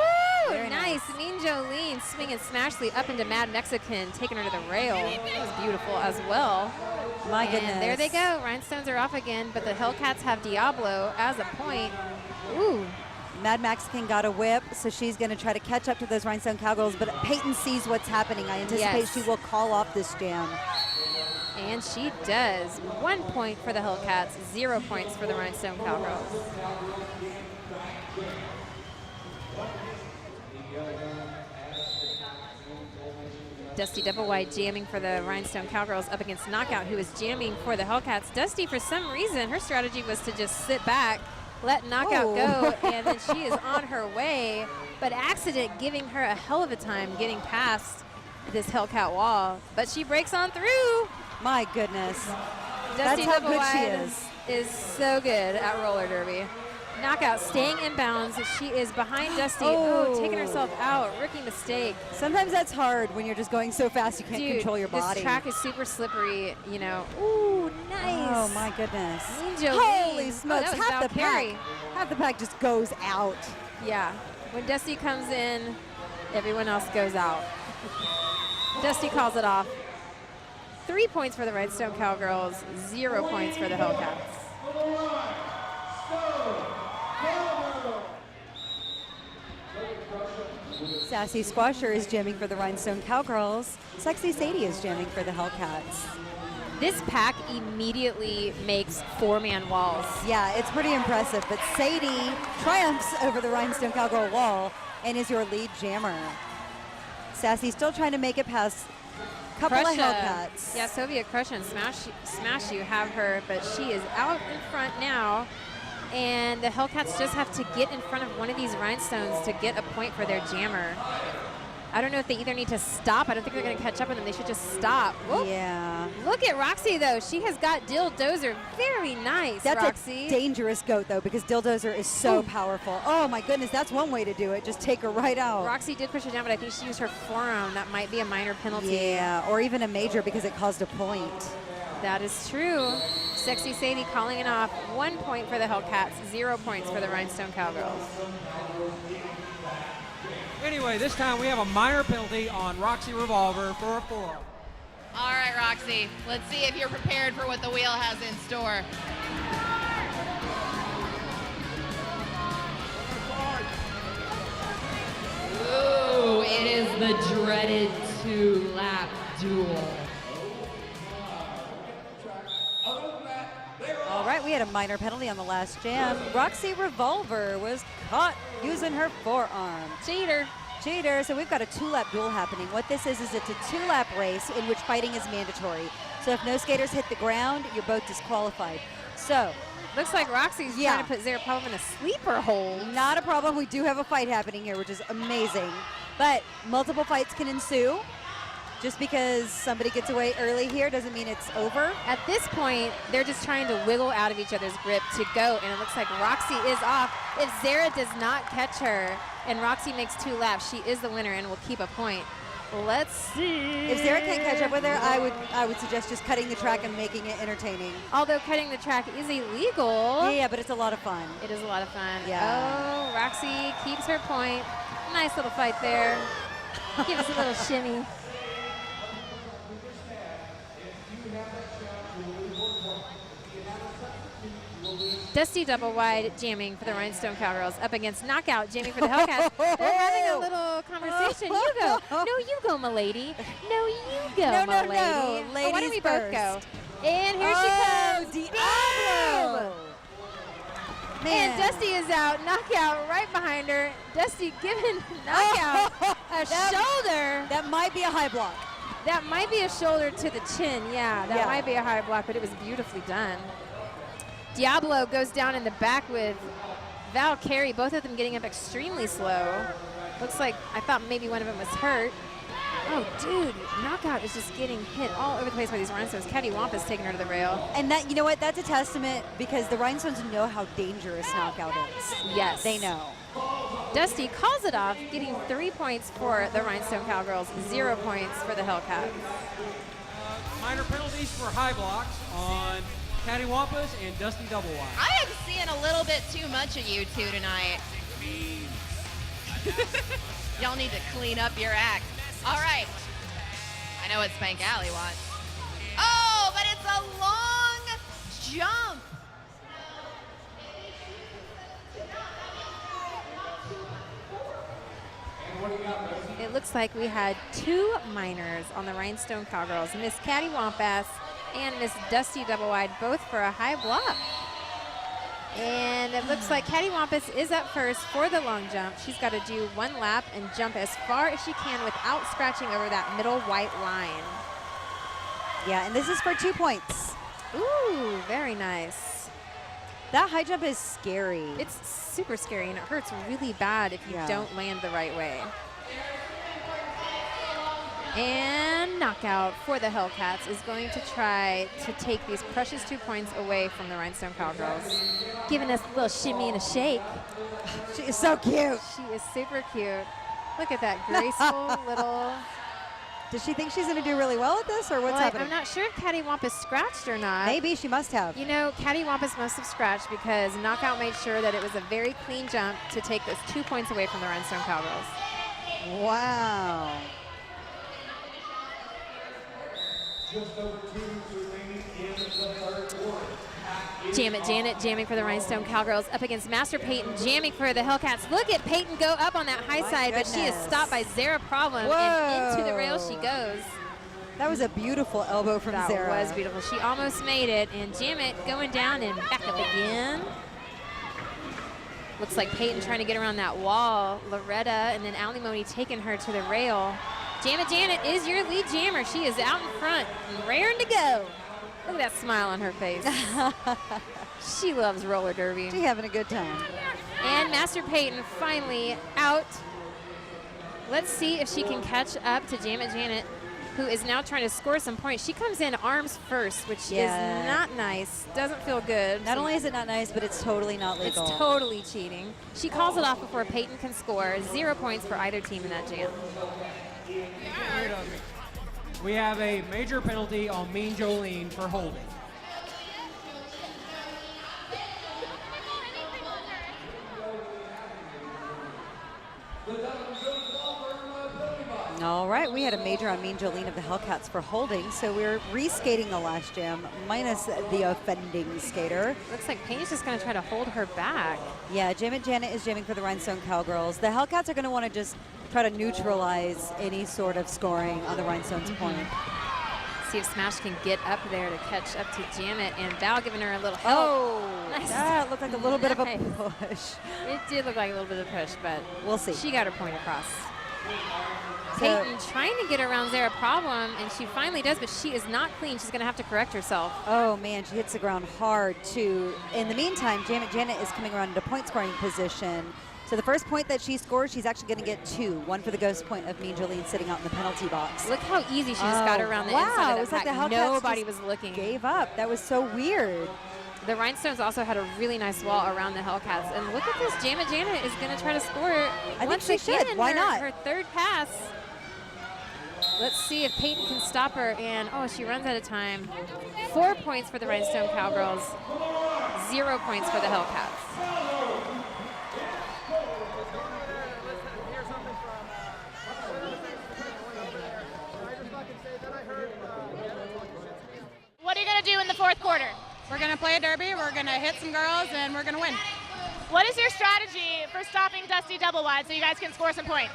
Very Nice. Mean Jolene swinging Smashley up into Mad Mexican, taking her to the rail. That was beautiful as well. My And goodness. there they go. Rhinestones are off again, but the Hellcats have Diablo as a point. Ooh. Mad Mexican got a whip, so she's going to try to catch up to those Rhinestone Cowgirls, but Peyton sees what's happening. I anticipate Yes. she will call off this jam. And she does. 1 point for the Hellcats, 0 points for the Rhinestone Cowgirls. Dusty Double-Wide jamming for the Rhinestone Cowgirls up against Knockout, who is jamming for the Hellcats. Dusty, for some reason, her strategy was to just sit back, let Knockout go, and then she is on her way, but accident giving her a hell of a time getting past this Hellcat wall. But she breaks on through. My goodness. Dusty That's how good she Double-Wide is so good at roller derby. Knockout staying in bounds. She is behind Dusty. Oh, taking herself out. Rookie mistake. Sometimes that's hard when you're just going so fast you can't Dude, control your body. This track is super slippery, you know. Ooh, nice. Oh my goodness. Mean Jolene. Holy Oh, smokes. that was half the Valkyrie. pack. Half the pack just goes out. Yeah. When Dusty comes in, everyone else goes out. Dusty calls it off. 3 points for the Rhinestone Cowgirls, 0 points for the Hellcats. Sassy Squasher is jamming for the Rhinestone Cowgirls. Sexy Sadie is jamming for the Hellcats. This pack immediately makes four-man walls. Yeah, it's pretty impressive, but Sadie triumphs over the Rhinestone Cowgirl wall and is your lead jammer. Sassy still trying to make it past a couple of Hellcats. Yeah, Soviet Crush and Smash You have her, but she is out in front now. And the Hellcats just have to get in front of one of these Rhinestones to get a point for their jammer. I don't know if they either need to stop. I don't think they're going to catch up with them. They should just stop. Whoop. Yeah. Look at Roxy, though. She has got Dildozer. Very nice, That's Roxy. a dangerous goat, though, because Dildozer is so powerful. Oh, my goodness. That's one way to do it. Just take her right out. Roxy did push her down, but I think she used her forearm. That might be a minor penalty. Yeah, or even a major because it caused a point. That is true. Sexy Sadie calling it off. 1 point for the Hellcats, 0 points for the Rhinestone Cowgirls. Anyway, this time we have a minor penalty on Roxy Revolver for a forearm. All right, Roxy, let's see if you're prepared for what the wheel has in store. Ooh, it is the dreaded two-lap duel. All right, we had a minor penalty on the last jam. Roxy Revolver was caught using her forearm. Cheater. Cheater. So we've got a two-lap duel happening. What this is it's a two-lap race in which fighting is mandatory. So if no skaters hit the ground, you're both disqualified. So looks like Roxy's trying to put Zara Problem in a sleeper hold. Not a problem. We do have a fight happening here, which is amazing. But multiple fights can ensue. Just because somebody gets away early here doesn't mean it's over. At this point, they're just trying to wiggle out of each other's grip to go, and it looks like Roxy is off. If Zara does not catch her and Roxy makes 2 laps, she is the winner and will keep a point. Let's see. If Zara can't catch up with her, I would suggest just cutting the track and making it entertaining. Although cutting the track is illegal. Yeah, but it's a lot of fun. It is a lot of fun. Yeah. Oh, Roxy keeps her point. Nice little fight there. Give us a little shimmy. Dusty double wide jamming for the Rhinestone Cowgirls up against Knockout jamming for the Hellcats. They're having a little conversation. You go. No, you go, milady. No, you go, No, milady. no. Why don't we Ladies both go? first. And here she comes. Diablo! Man. And Dusty is out. Knockout right behind her. Dusty giving Knockout a shoulder. That might be a high block. That might be a shoulder to the chin. Yeah, that might be a high block, but it was beautifully done. Diablo goes down in the back with Val Carey, both of them getting up extremely slow. Looks like, I thought maybe one of them was hurt. Oh, dude, Knockout is just getting hit all over the place by these Rhinestones. Caddy Wampus taking her to the rail. And that, you know what, that's a testament because the Rhinestones know how dangerous Knockout is. Yes. They know. Dusty calls it off, getting 3 points for the Rhinestone Cowgirls, 0 points for the Hellcats. Minor penalties for high blocks on Caddy Wampus and Dusty double wide. I am seeing a little bit too much of you two tonight. Y'all need to clean up your act. All right. I know what Spank Alley wants. Oh, but it's a long jump. It looks like we had 2 minors on the Rhinestone Cowgirls, Miss Caddy Wampus and Miss Dusty double wide, both for a high block. And it looks like Caddy Wampus is up first for the long jump. She's got to do 1 lap and jump as far as she can without scratching over that middle white line. Yeah, and this is for 2 points. Ooh, very nice. That high jump is scary. It's super scary, and it hurts really bad if you don't land the right way. And Knockout for the Hellcats is going to try to take these precious 2 points away from the Rhinestone Cowgirls, giving us a little shimmy and a shake. She is so cute. She is super cute. Look at that graceful little... Does she think she's going to do really well at this, or what's happening? I'm not sure if Caddy Wampus scratched or not. Maybe she must have. You know, Caddy Wampus must have scratched because Knockout made sure that it was a very clean jump to take those 2 points away from the Rhinestone Cowgirls. Wow. Just over 2 remaining in the third quarter. Jam it, Janet jamming for the Rhinestone Cowgirls up against Master Peyton jamming for the Hellcats. Look at Peyton go up on that high side, but she is stopped by Zara Problem, and into the rail she goes. That was a beautiful elbow from Zara. That was beautiful. She almost made it, and Jamet going down and back up again. Looks like Peyton trying to get around that wall. Loretta and then Alimony taking her to the rail. Jamet Janet is your lead jammer. She is out in front and raring to go. Look at that smile on her face. She loves roller derby. She's having a good time. And Master Peyton finally out. Let's see if she can catch up to Jamet Janet, who is now trying to score some points. She comes in arms first, which is not nice. Doesn't feel good. Not only is it not nice, but it's totally not legal. It's totally cheating. She calls it off before Peyton can score. 0 points for either team in that jam. We have a major penalty on Mean Jolene for holding. All right, we had a major on Mean Jolene of the Hellcats for holding, so we're reskating the last jam, minus the offending skater. Looks like Peyton's just going to try to hold her back. Yeah, Jamet Janet is jamming for the Rhinestone Cowgirls. The Hellcats are going to want to just try to neutralize any sort of scoring on the Rhinestones' point. See if Smash can get up there to catch up to Jamet, and Val giving her a little help. Oh, nice. That looked like a little bit of a push. It did look like a little bit of a push, but we'll see. She got her point across. So, Peyton trying to get around Zara Problem, and she finally does, but she is not clean. She's going to have to correct herself. Oh, man, she hits the ground hard, too. In the meantime, Jamet Janet is coming around into point-scoring position. So the first point that she scores, she's actually going to get 2. 1 for the ghost point of Mean Jolene sitting out in the penalty box. Look how easy she just got around the inside of it was the like the pack. Hellcats Nobody just was looking. Gave up. That was so weird. The Rhinestones also had a really nice wall around the Hellcats. And look at this. Janet is going to try to score I once think she again. should. Why not? Her third pass. Let's see if Peyton can stop her. And, oh, she runs out of time. 4 points for the Rhinestone Cowgirls. 0 points for the Hellcats. What are you going to do in the fourth quarter? We're going to play a derby, we're going to hit some girls, and we're going to win. What is your strategy for stopping Dusty double wide so you guys can score some points?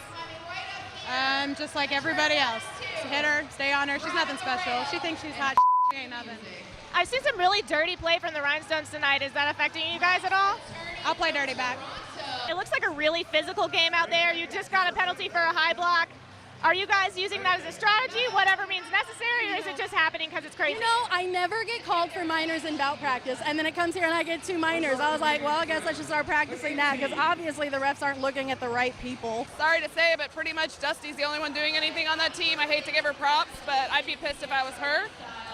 Just like everybody else. Hit her, stay on her. She's nothing special. She thinks she's hot. She ain't nothing. I've seen some really dirty play from the Rhinestones tonight. Is that affecting you guys at all? I'll play dirty back. It looks like a really physical game out there. You just got a penalty for a high block. Are you guys using that as a strategy, whatever means necessary, or is it just happening because it's crazy? You know, I never get called for minors in bout practice, and then it comes here and I get 2 minors. I was like, well, I guess I should start practicing now, because obviously the refs aren't looking at the right people. Sorry to say, but pretty much Dusty's the only one doing anything on that team. I hate to give her props, but I'd be pissed if I was her.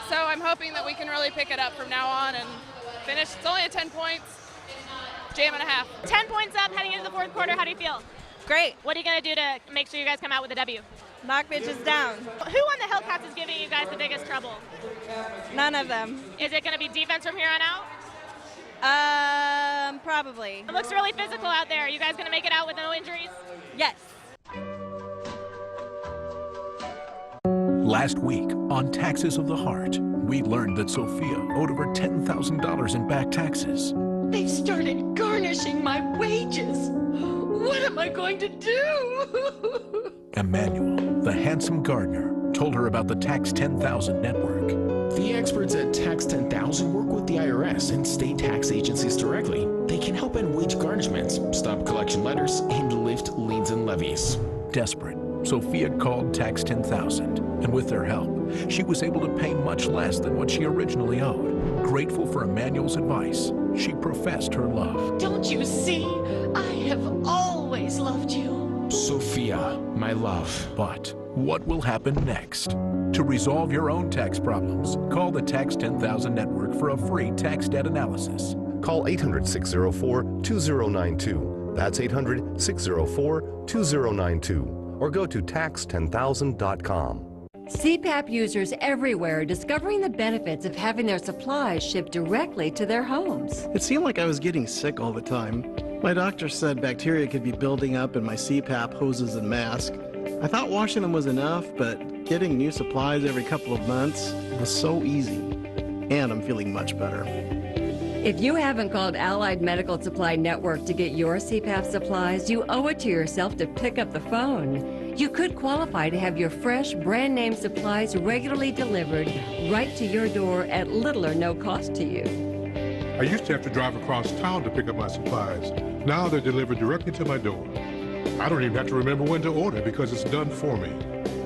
So I'm hoping that we can really pick it up from now on and finish. It's only a 10 points, jam and a half. 10 points up heading into the fourth quarter. How do you feel? Great. What are you going to do to make sure you guys come out with a W? Knock bitches down. Who on the Hellcats is giving you guys the biggest trouble? None of them. Is it going to be defense from here on out? Probably. It looks really physical out there. Are you guys going to make it out with no injuries? Yes. Last week on Taxes of the Heart, we learned that Sophia owed over $10,000 in back taxes. They've started garnishing my wages. What am I going to do? Emmanuel, the handsome gardener, told her about the Tax 10,000 network. The experts at Tax 10,000 work with the IRS and state tax agencies directly. They can help end wage garnishments, stop collection letters, and lift liens and levies. Desperate, Sophia called Tax 10,000, and with their help, she was able to pay much less than what she originally owed. Grateful for Emmanuel's advice, she professed her love. Don't you see? I have always loved you. Sophia, my love. But what will happen next? To resolve your own tax problems, call the Tax 10,000 Network for a free tax debt analysis. Call 800-604-2092. That's 800-604-2092. Or go to tax10000.com. CPAP users everywhere are discovering the benefits of having their supplies shipped directly to their homes. It seemed like I was getting sick all the time. My doctor said bacteria could be building up in my CPAP hoses and mask. I thought washing them was enough, but getting new supplies every couple of months was so easy. And I'm feeling much better. If you haven't called Allied Medical Supply Network to get your CPAP supplies, you owe it to yourself to pick up the phone. You could qualify to have your fresh, brand-name supplies regularly delivered right to your door at little or no cost to you. I used to have to drive across town to pick up my supplies. Now they're delivered directly to my door. I don't even have to remember when to order because it's done for me.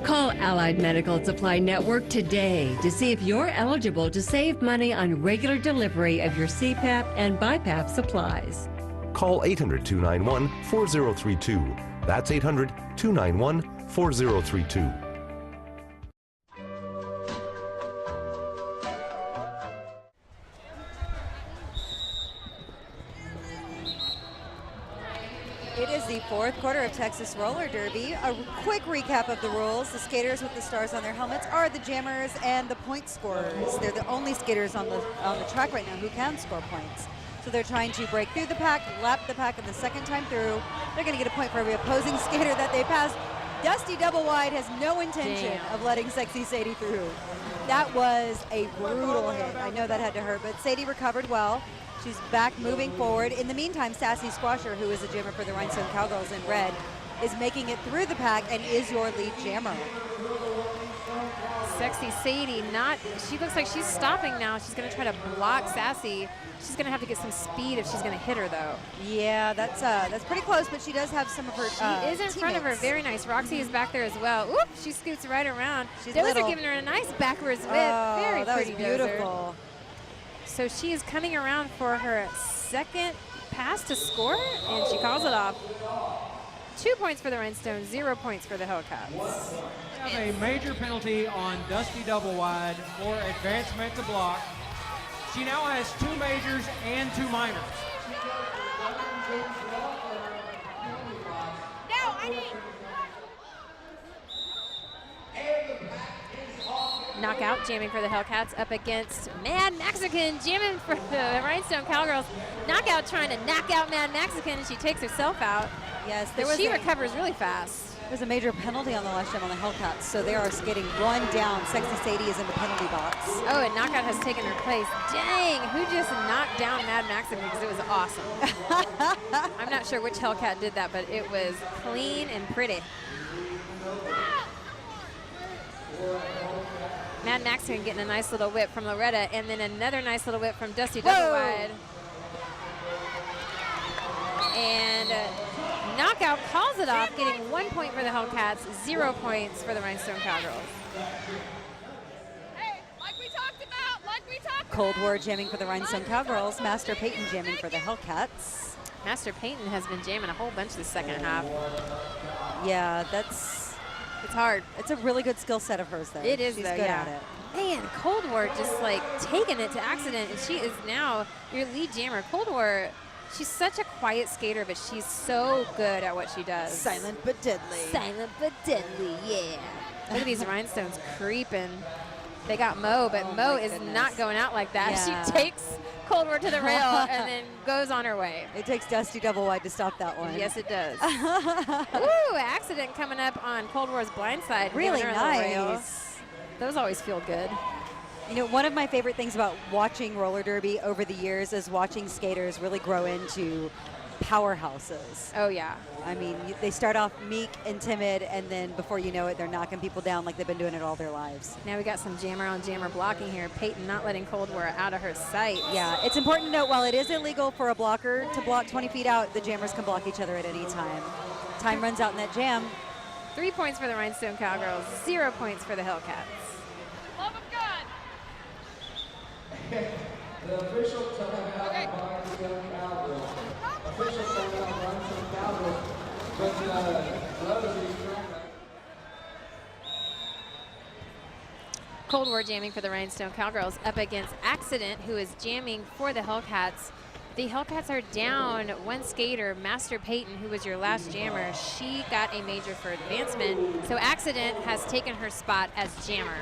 Call Allied Medical Supply Network today to see if you're eligible to save money on regular delivery of your CPAP and BiPAP supplies. Call 800-291-4032. That's 800-291-4032. It is the fourth quarter of Texas Roller Derby. A quick recap of the rules. The skaters with the stars on their helmets are the jammers and the point scorers. They're the only skaters on the track right now who can score points. So they're trying to break through the pack, lap the pack, and the second time through, they're going to get a point for every opposing skater that they pass. Dusty double wide has no intention of letting Sexy Sadie through. That was a brutal hit. I know that had to hurt, but Sadie recovered well. She's back moving forward. In the meantime, Sassy Squasher, who is a jammer for the Rhinestone Cowgirls in red, is making it through the pack and is your lead jammer. Sexy Sadie, she looks like she's stopping now. She's going to try to block Sassy. She's going to have to get some speed if she's going to hit her, though. Yeah, that's pretty close, but she does have some of her She is in front of her. Very nice. Roxy is back there as well. Oop, she scoots right around. Those are giving her a nice backwards whip. Very that pretty. Was beautiful. Dozer. So she is coming around for her second pass to score, and she calls it off. 2 points for the Rhinestones, 0 points for the Hellcats. We have a major penalty on Dusty Double Wide for advancement to block. She now has 2 majors and 2 minors. No, I need. Knockout jamming for the Hellcats up against Mad Mexican jamming for the Rhinestone Cowgirls. Knockout trying to knock out Mad Mexican, and she takes herself out. Yes, but she recovers really fast. There's a major penalty on the last jam on the Hellcats, so they are skating 1 down. Sexy Sadie is in the penalty box. Oh, and Knockout has taken her place. Dang, who just knocked down Mad Mexican, because it was awesome. I'm not sure which Hellcat did that, but it was clean and pretty. Mad Mexican getting a nice little whip from Loretta, and then another nice little whip from Dusty Double Wide. And Knockout calls it off, getting 1 point for the Hellcats, 0 points for the Rhinestone Cowgirls. Hey, like we talked about. Cold War jamming for the Rhinestone Cowgirls. Master Peyton jamming for the Hellcats. Master Peyton has been jamming a whole bunch this second half. Yeah, it's hard. It's a really good skill set of hers, though. It is, She's though, good yeah. at it. Man, Cold War just like taking it to Accident, and she is now your lead jammer. Cold War, she's such a quiet skater, but she's so good at what she does. Silent but deadly. Silent but deadly, yeah. Look at these Rhinestones creeping. They got Mo, but Mo is not going out like that. Yeah. She takes Cold War to the rail and then goes on her way. It takes Dusty Double Wide to stop that one. Yes, it does. Ooh, Accident coming up on Cold War's blind side. Really giving her a little rail. nice. Those always feel good. You know, one of my favorite things about watching roller derby over the years is watching skaters really grow into powerhouses. Oh, yeah. I mean, they start off meek and timid, and then before you know it, they're knocking people down like they've been doing it all their lives. Now we got some jammer on jammer blocking here. Peyton not letting Cold War out of her sight. Yeah, it's important to note, while it is illegal for a blocker to block 20 feet out, the jammers can block each other at any time. Time runs out in that jam. 3 points for the Rhinestone Cowgirls, 0 points for the Hellcats. Love of God. The official timeout by Rhinestone Cowgirls. Official timeout by Rhinestone Cowgirls. But Rosie Cold War jamming for the Rhinestone Cowgirls up against Accident, who is jamming for the Hellcats. The Hellcats are down 1 skater, Master Peyton, who was your last jammer. She got a major for advancement, so Accident has taken her spot as jammer.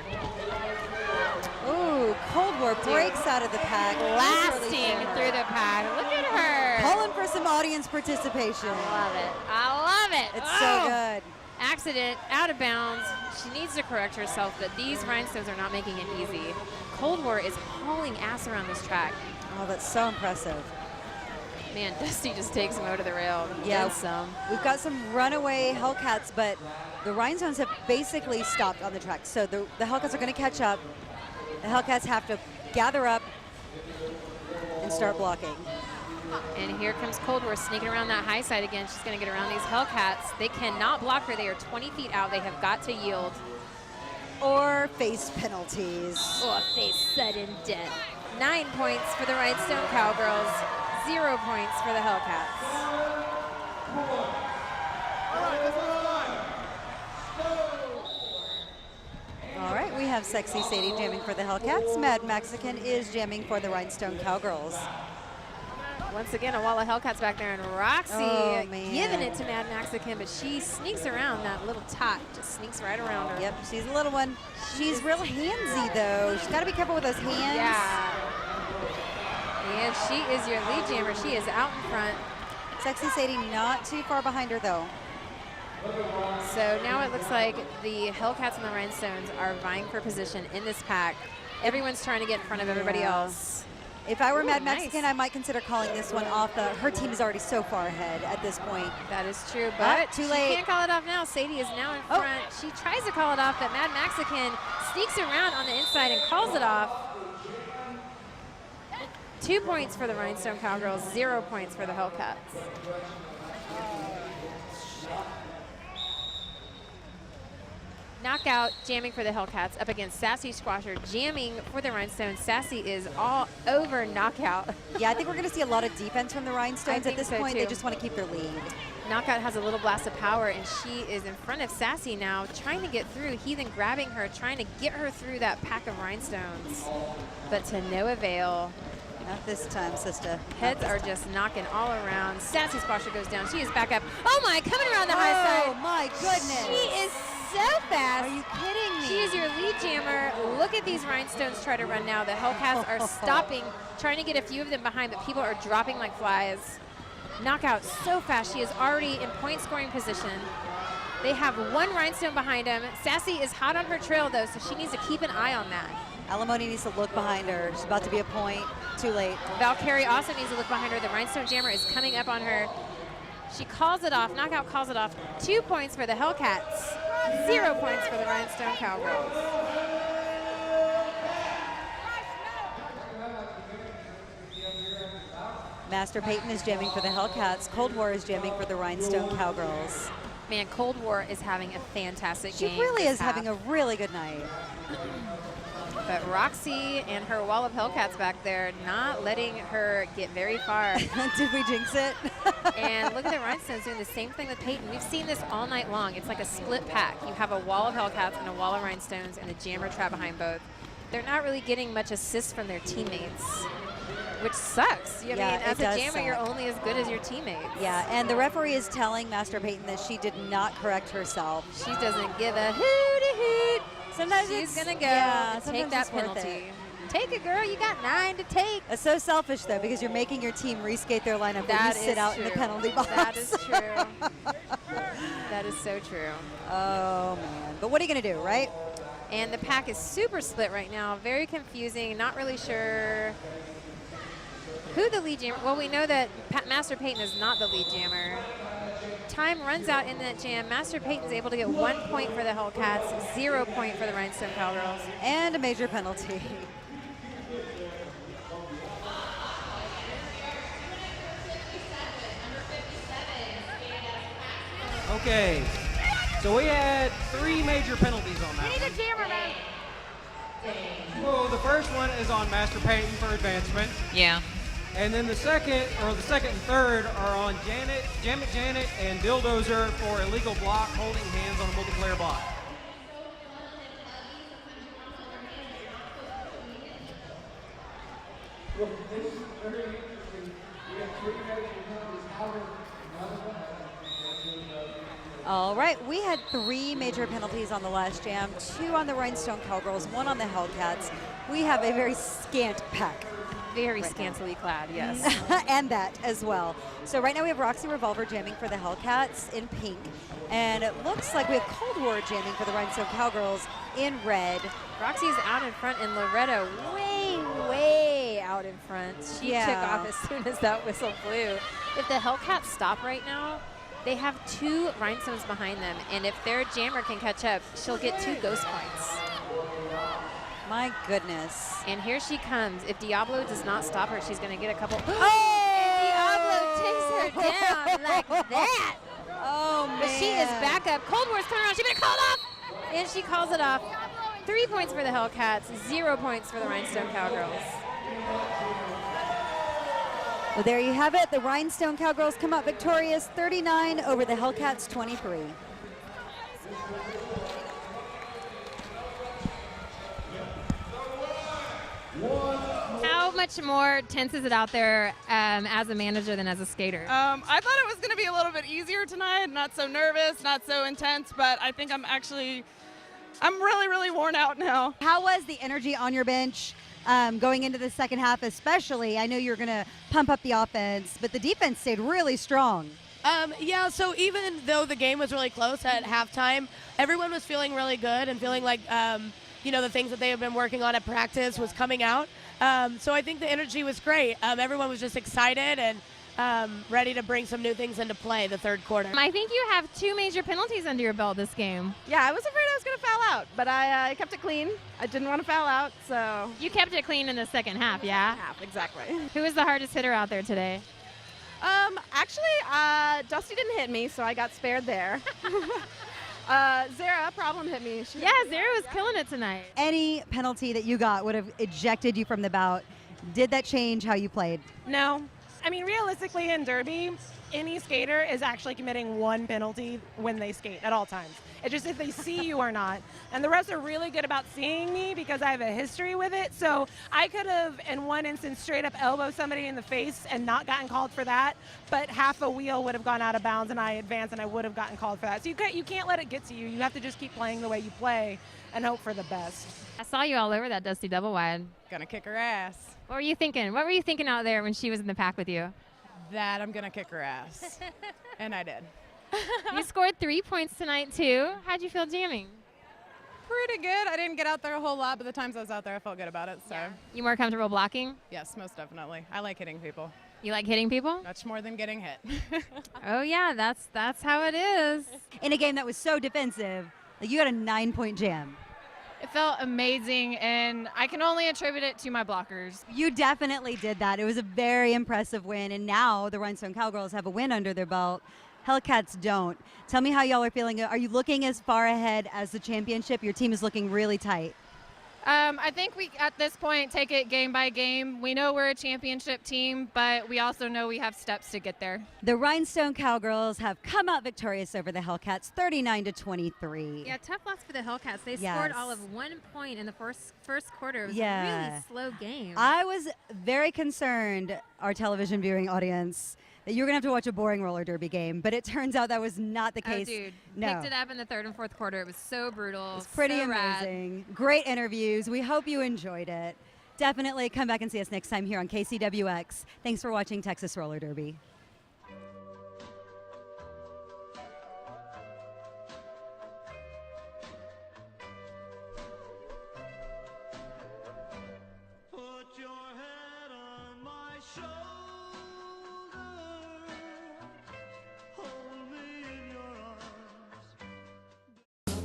Ooh, Cold War breaks out of the pack. Blasting through the pack. Look at her. Calling for some audience participation. I love it. I love it. It's so good. Accident, out of bounds. She needs to correct herself, but these Rhinestones are not making it easy. Cold War is hauling ass around this track. Oh, that's so impressive. Man, Dusty just takes him over to the rail. Yeah, Does some. We've got some runaway Hellcats, but the Rhinestones have basically stopped on the track. So the Hellcats are going to catch up. The Hellcats have to gather up and start blocking. And here comes Cold War sneaking around that high side again. She's going to get around these Hellcats. They cannot block her. They are 20 feet out. They have got to yield. Or face penalties. Or face sudden death. 9 points for the Rhinestone Cowgirls. 0 points for the Hellcats. All right, we have Sexy Sadie jamming for the Hellcats. Mad Mexican is jamming for the Rhinestone Cowgirls. Once again, a wall of Hellcats back there, and Roxy giving it to Mad Mexican, but she sneaks around that little tot, just sneaks right around her. Yep, she's a little one. She's real handsy, though. She's got to be careful with those hands. Yeah. And she is your lead jammer. She is out in front. Sexy Sadie not too far behind her, though. So now it looks like the Hellcats and the Rhinestones are vying for position in this pack. Everyone's trying to get in front of everybody else. If I were Mad Mexican, I might consider calling this one off. Her team is already so far ahead at this point. That is true, but too she late. can't call it off now. Sadie is now in front. She tries to call it off, but Mad Mexican sneaks around on the inside and calls it off. 2 points for the Rhinestone Cowgirls, 0 points for the Hellcats. Knockout jamming for the Hellcats up against Sassy Squasher jamming for the Rhinestones. Sassy is all over Knockout. Yeah, I think we're going to see a lot of defense from the Rhinestones. At this point, they just want to keep their lead. Knockout has a little blast of power, and she is in front of Sassy now, trying to get through. Heathen grabbing her, trying to get her through that pack of Rhinestones, but to no avail. Not this time, sister. Heads are just knocking all around. Sassy Squasher goes down. She is back up. Oh my, coming around the high side. Oh my goodness. She is so fast. Are you kidding me? She is your lead jammer. Look at these Rhinestones try to run now. The Hellcats are stopping, trying to get a few of them behind, but people are dropping like flies. Knockout so fast. She is already in point scoring position. They have one Rhinestone behind him. Sassy is hot on her trail though, so she needs to keep an eye on that. Alimony needs to look behind her. She's about to be a point. Too late. Valkyrie also needs to look behind her. The Rhinestone jammer is coming up on her. She calls it off. Knockout calls it off. 2 points for the Hellcats. 0 points for the Rhinestone Cowgirls. Master Peyton is jamming for the Hellcats. Cold War is jamming for the Rhinestone Cowgirls. Man, Cold War is having a fantastic game. She really is having a really good night. But Roxy and her wall of Hellcats back there not letting her get very far. Did we jinx it? And look at the Rhinestones doing the same thing with Peyton. We've seen this all night long. It's like a split pack. You have a wall of Hellcats and a wall of Rhinestones and a jammer trap behind both. They're not really getting much assist from their teammates, which sucks. I mean, as a jammer, you're only as good as your teammates. Yeah, and the referee is telling Master Peyton that she did not correct herself. She doesn't give a hoot-a-hoot. Sometimes she's going to go and take that penalty. Take it, girl. You got 9 to take. It's so selfish, though, because you're making your team reskate their lineup when you sit out in the penalty box. That is true. That is so true. Oh, man. But what are you going to do, right? And the pack is super split right now. Very confusing. Not really sure who the lead jammer. Well, we know that Master Peyton is not the lead jammer. Time runs out in that jam. Master Peyton's able to get 1 point for the Hellcats, 0 point for the Rhinestone Cowgirls. And a major penalty. Okay, so we had 3 major penalties on that. We need a jammer, man. Well, the first one is on Master Peyton for advancement. Yeah. And then the second and third are on Janet, and Dildozer for illegal block, holding hands on a multiplayer block. Well, this is very interesting. We have 3 major penalties. However, none of them have All right, we had 3 major penalties on the last jam, 2 on the Rhinestone Cowgirls, 1 on the Hellcats. We have a very scant pack. Very scantily clad, yes. And that as well. So right now we have Roxy Revolver jamming for the Hellcats in pink. And it looks like we have Cold War jamming for the Rhinestone Cowgirls in red. Roxy's out in front and Loretta way out in front. She took off as soon as that whistle blew. If the Hellcats stop right now, they have 2 Rhinestones behind them. And if their jammer can catch up, she'll get 2 ghost points. My goodness. And here she comes. If Diablo does not stop her, she's going to get a couple. Oh! And Diablo takes her down like that. Oh, man. But she is back up. Cold War's coming around. She better call it off. And she calls it off. 3 points for the Hellcats, 0 points for the Rhinestone Cowgirls. Well, there you have it. The Rhinestone Cowgirls come out victorious, 39 over the Hellcats, 23. How much more tense is it out there as a manager than as a skater? I thought it was going to be a little bit easier tonight, not so nervous, not so intense, but I think I'm really worn out now. How was the energy on your bench going into the second half especially? I know you're going to pump up the offense, but the defense stayed really strong. Yeah, so even though the game was really close at halftime, everyone was feeling really good and feeling like, the things that they have been working on at practice was coming out. So I think the energy was great. Everyone was just excited and ready to bring some new things into play the third quarter. I think you have 2 major penalties under your belt this game. Yeah, I was afraid I was going to foul out, but I kept it clean. I didn't want to foul out, so. You kept it clean in the second half, yeah? Exactly. Who was the hardest hitter out there today? Actually, Dusty didn't hit me, so I got spared there. Zara, problem hit me. Yeah, Zara was killing it tonight. Any penalty that you got would have ejected you from the bout. Did that change how you played? No. I mean, realistically in Derby, any skater is actually committing one penalty when they skate at all times. It's just if they see you or not. And the refs are really good about seeing me because I have a history with it. So I could have, in one instance, straight up elbowed somebody in the face and not gotten called for that, but half a wheel would have gone out of bounds and I advanced and I would have gotten called for that. So you can't let it get to you. You have to just keep playing the way you play and hope for the best. I saw you all over that Dusty double wide. Gonna kick her ass. What were you thinking? What were you thinking out there when she was in the pack with you? That I'm gonna kick her ass. And I did. You scored 3 points tonight too. How'd you feel jamming? Pretty good. I didn't get out there a whole lot, but the times I was out there, I felt good about it. So. Yeah. You more comfortable blocking? Yes, most definitely. I like hitting people. You like hitting people? Much more than getting hit. Oh yeah, that's how it is. In a game that was so defensive, like you got a 9-point jam. It felt amazing, and I can only attribute it to my blockers. You definitely did that. It was a very impressive win, and now the Rhinestone Cowgirls have a win under their belt. Hellcats don't. Tell me how y'all are feeling. Are you looking as far ahead as the championship? Your team is looking really tight. I think we, at this point, take it game by game. We know we're a championship team, but we also know we have steps to get there. The Rhinestone Cowgirls have come out victorious over the Hellcats, 39-23. Yeah, tough loss for the Hellcats. They Yes. scored all of 1 point in the first quarter. It was a Yeah. really slow game. I was very concerned, our television viewing audience, that you were going to have to watch a boring roller derby game, but it turns out that was not the case. Oh, dude. No. Picked it up in the third and fourth quarter. It was so brutal. It's pretty so rad. amazing. Great interviews. We hope you enjoyed it. Definitely come back and see us next time here on KCWX. Thanks for watching Texas Roller Derby.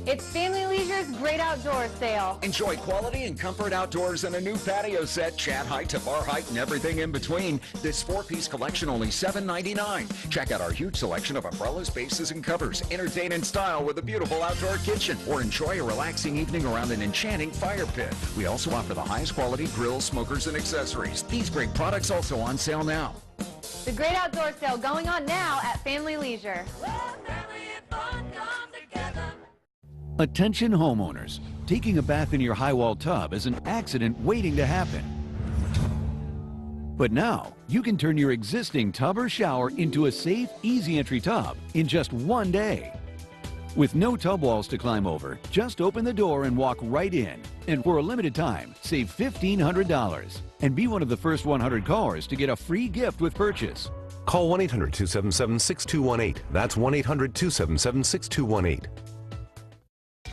It's Family Leisure's Great Outdoor Sale. Enjoy quality and comfort outdoors in a new patio set, chat height to bar height and everything in between. This 4-piece collection only $7.99. Check out our huge selection of umbrellas, bases, and covers. Entertain in style with a beautiful outdoor kitchen, or enjoy a relaxing evening around an enchanting fire pit. We also offer the highest quality grills, smokers, and accessories. These great products also on sale now. The Great Outdoor Sale going on now at Family Leisure. Attention homeowners, taking a bath in your high-wall tub is an accident waiting to happen. But now, you can turn your existing tub or shower into a safe, easy entry tub in just 1 day. With no tub walls to climb over, just open the door and walk right in. And for a limited time, save $1,500. And be one of the first 100 callers to get a free gift with purchase. Call 1-800-277-6218. That's 1-800-277-6218.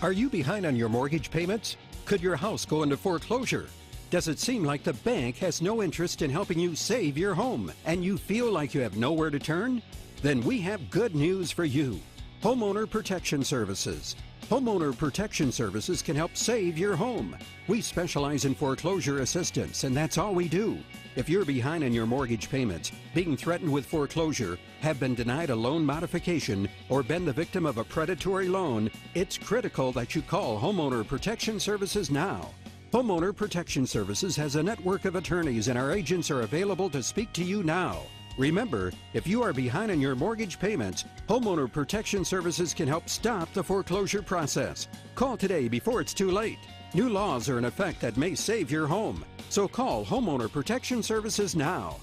Are you behind on your mortgage payments? Could your house go into foreclosure? Does it seem like the bank has no interest in helping you save your home and you feel like you have nowhere to turn? Then we have good news for you. Homeowner Protection Services. Homeowner Protection Services can help save your home. We specialize in foreclosure assistance, and that's all we do. If you're behind on your mortgage payments, being threatened with foreclosure, have been denied a loan modification, or been the victim of a predatory loan, it's critical that you call Homeowner Protection Services now. Homeowner Protection Services has a network of attorneys, and our agents are available to speak to you now. Remember, if you are behind on your mortgage payments, Homeowner Protection Services can help stop the foreclosure process. Call today before it's too late. New laws are in effect that may save your home. So call Homeowner Protection Services now.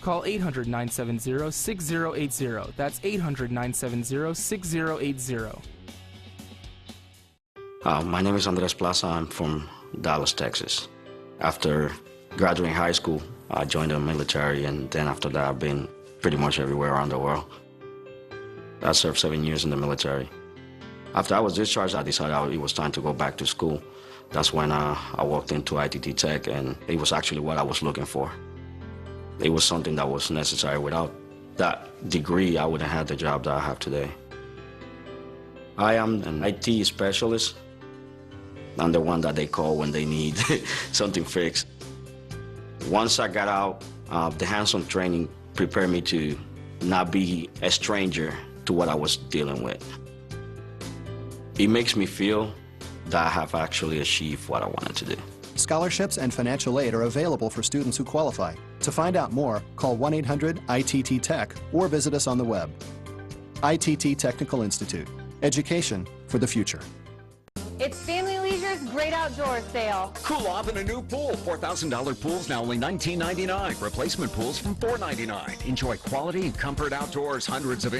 Call 800-970-6080. That's 800-970-6080. My name is Andres Plaza. I'm from Dallas, Texas. After graduating high school, I joined the military, and then after that, I've been pretty much everywhere around the world. I served 7 years in the military. After I was discharged, I decided it was time to go back to school. That's when I walked into ITT Tech, and it was actually what I was looking for. It was something that was necessary. Without that degree, I wouldn't have the job that I have today. I am an IT specialist. I'm the one that they call when they need something fixed. Once I got out, the hands-on training prepared me to not be a stranger to what I was dealing with. It makes me feel that I have actually achieved what I wanted to do. Scholarships and financial aid are available for students who qualify. To find out more, call 1-800-ITT-TECH or visit us on the web. ITT Technical Institute. Education for the future. It's Family Leisure's Great Outdoor Sale. Cool off in a new pool. $4,000 pools now only $19.99. Replacement pools from $4.99. Enjoy quality and comfort outdoors. Hundreds of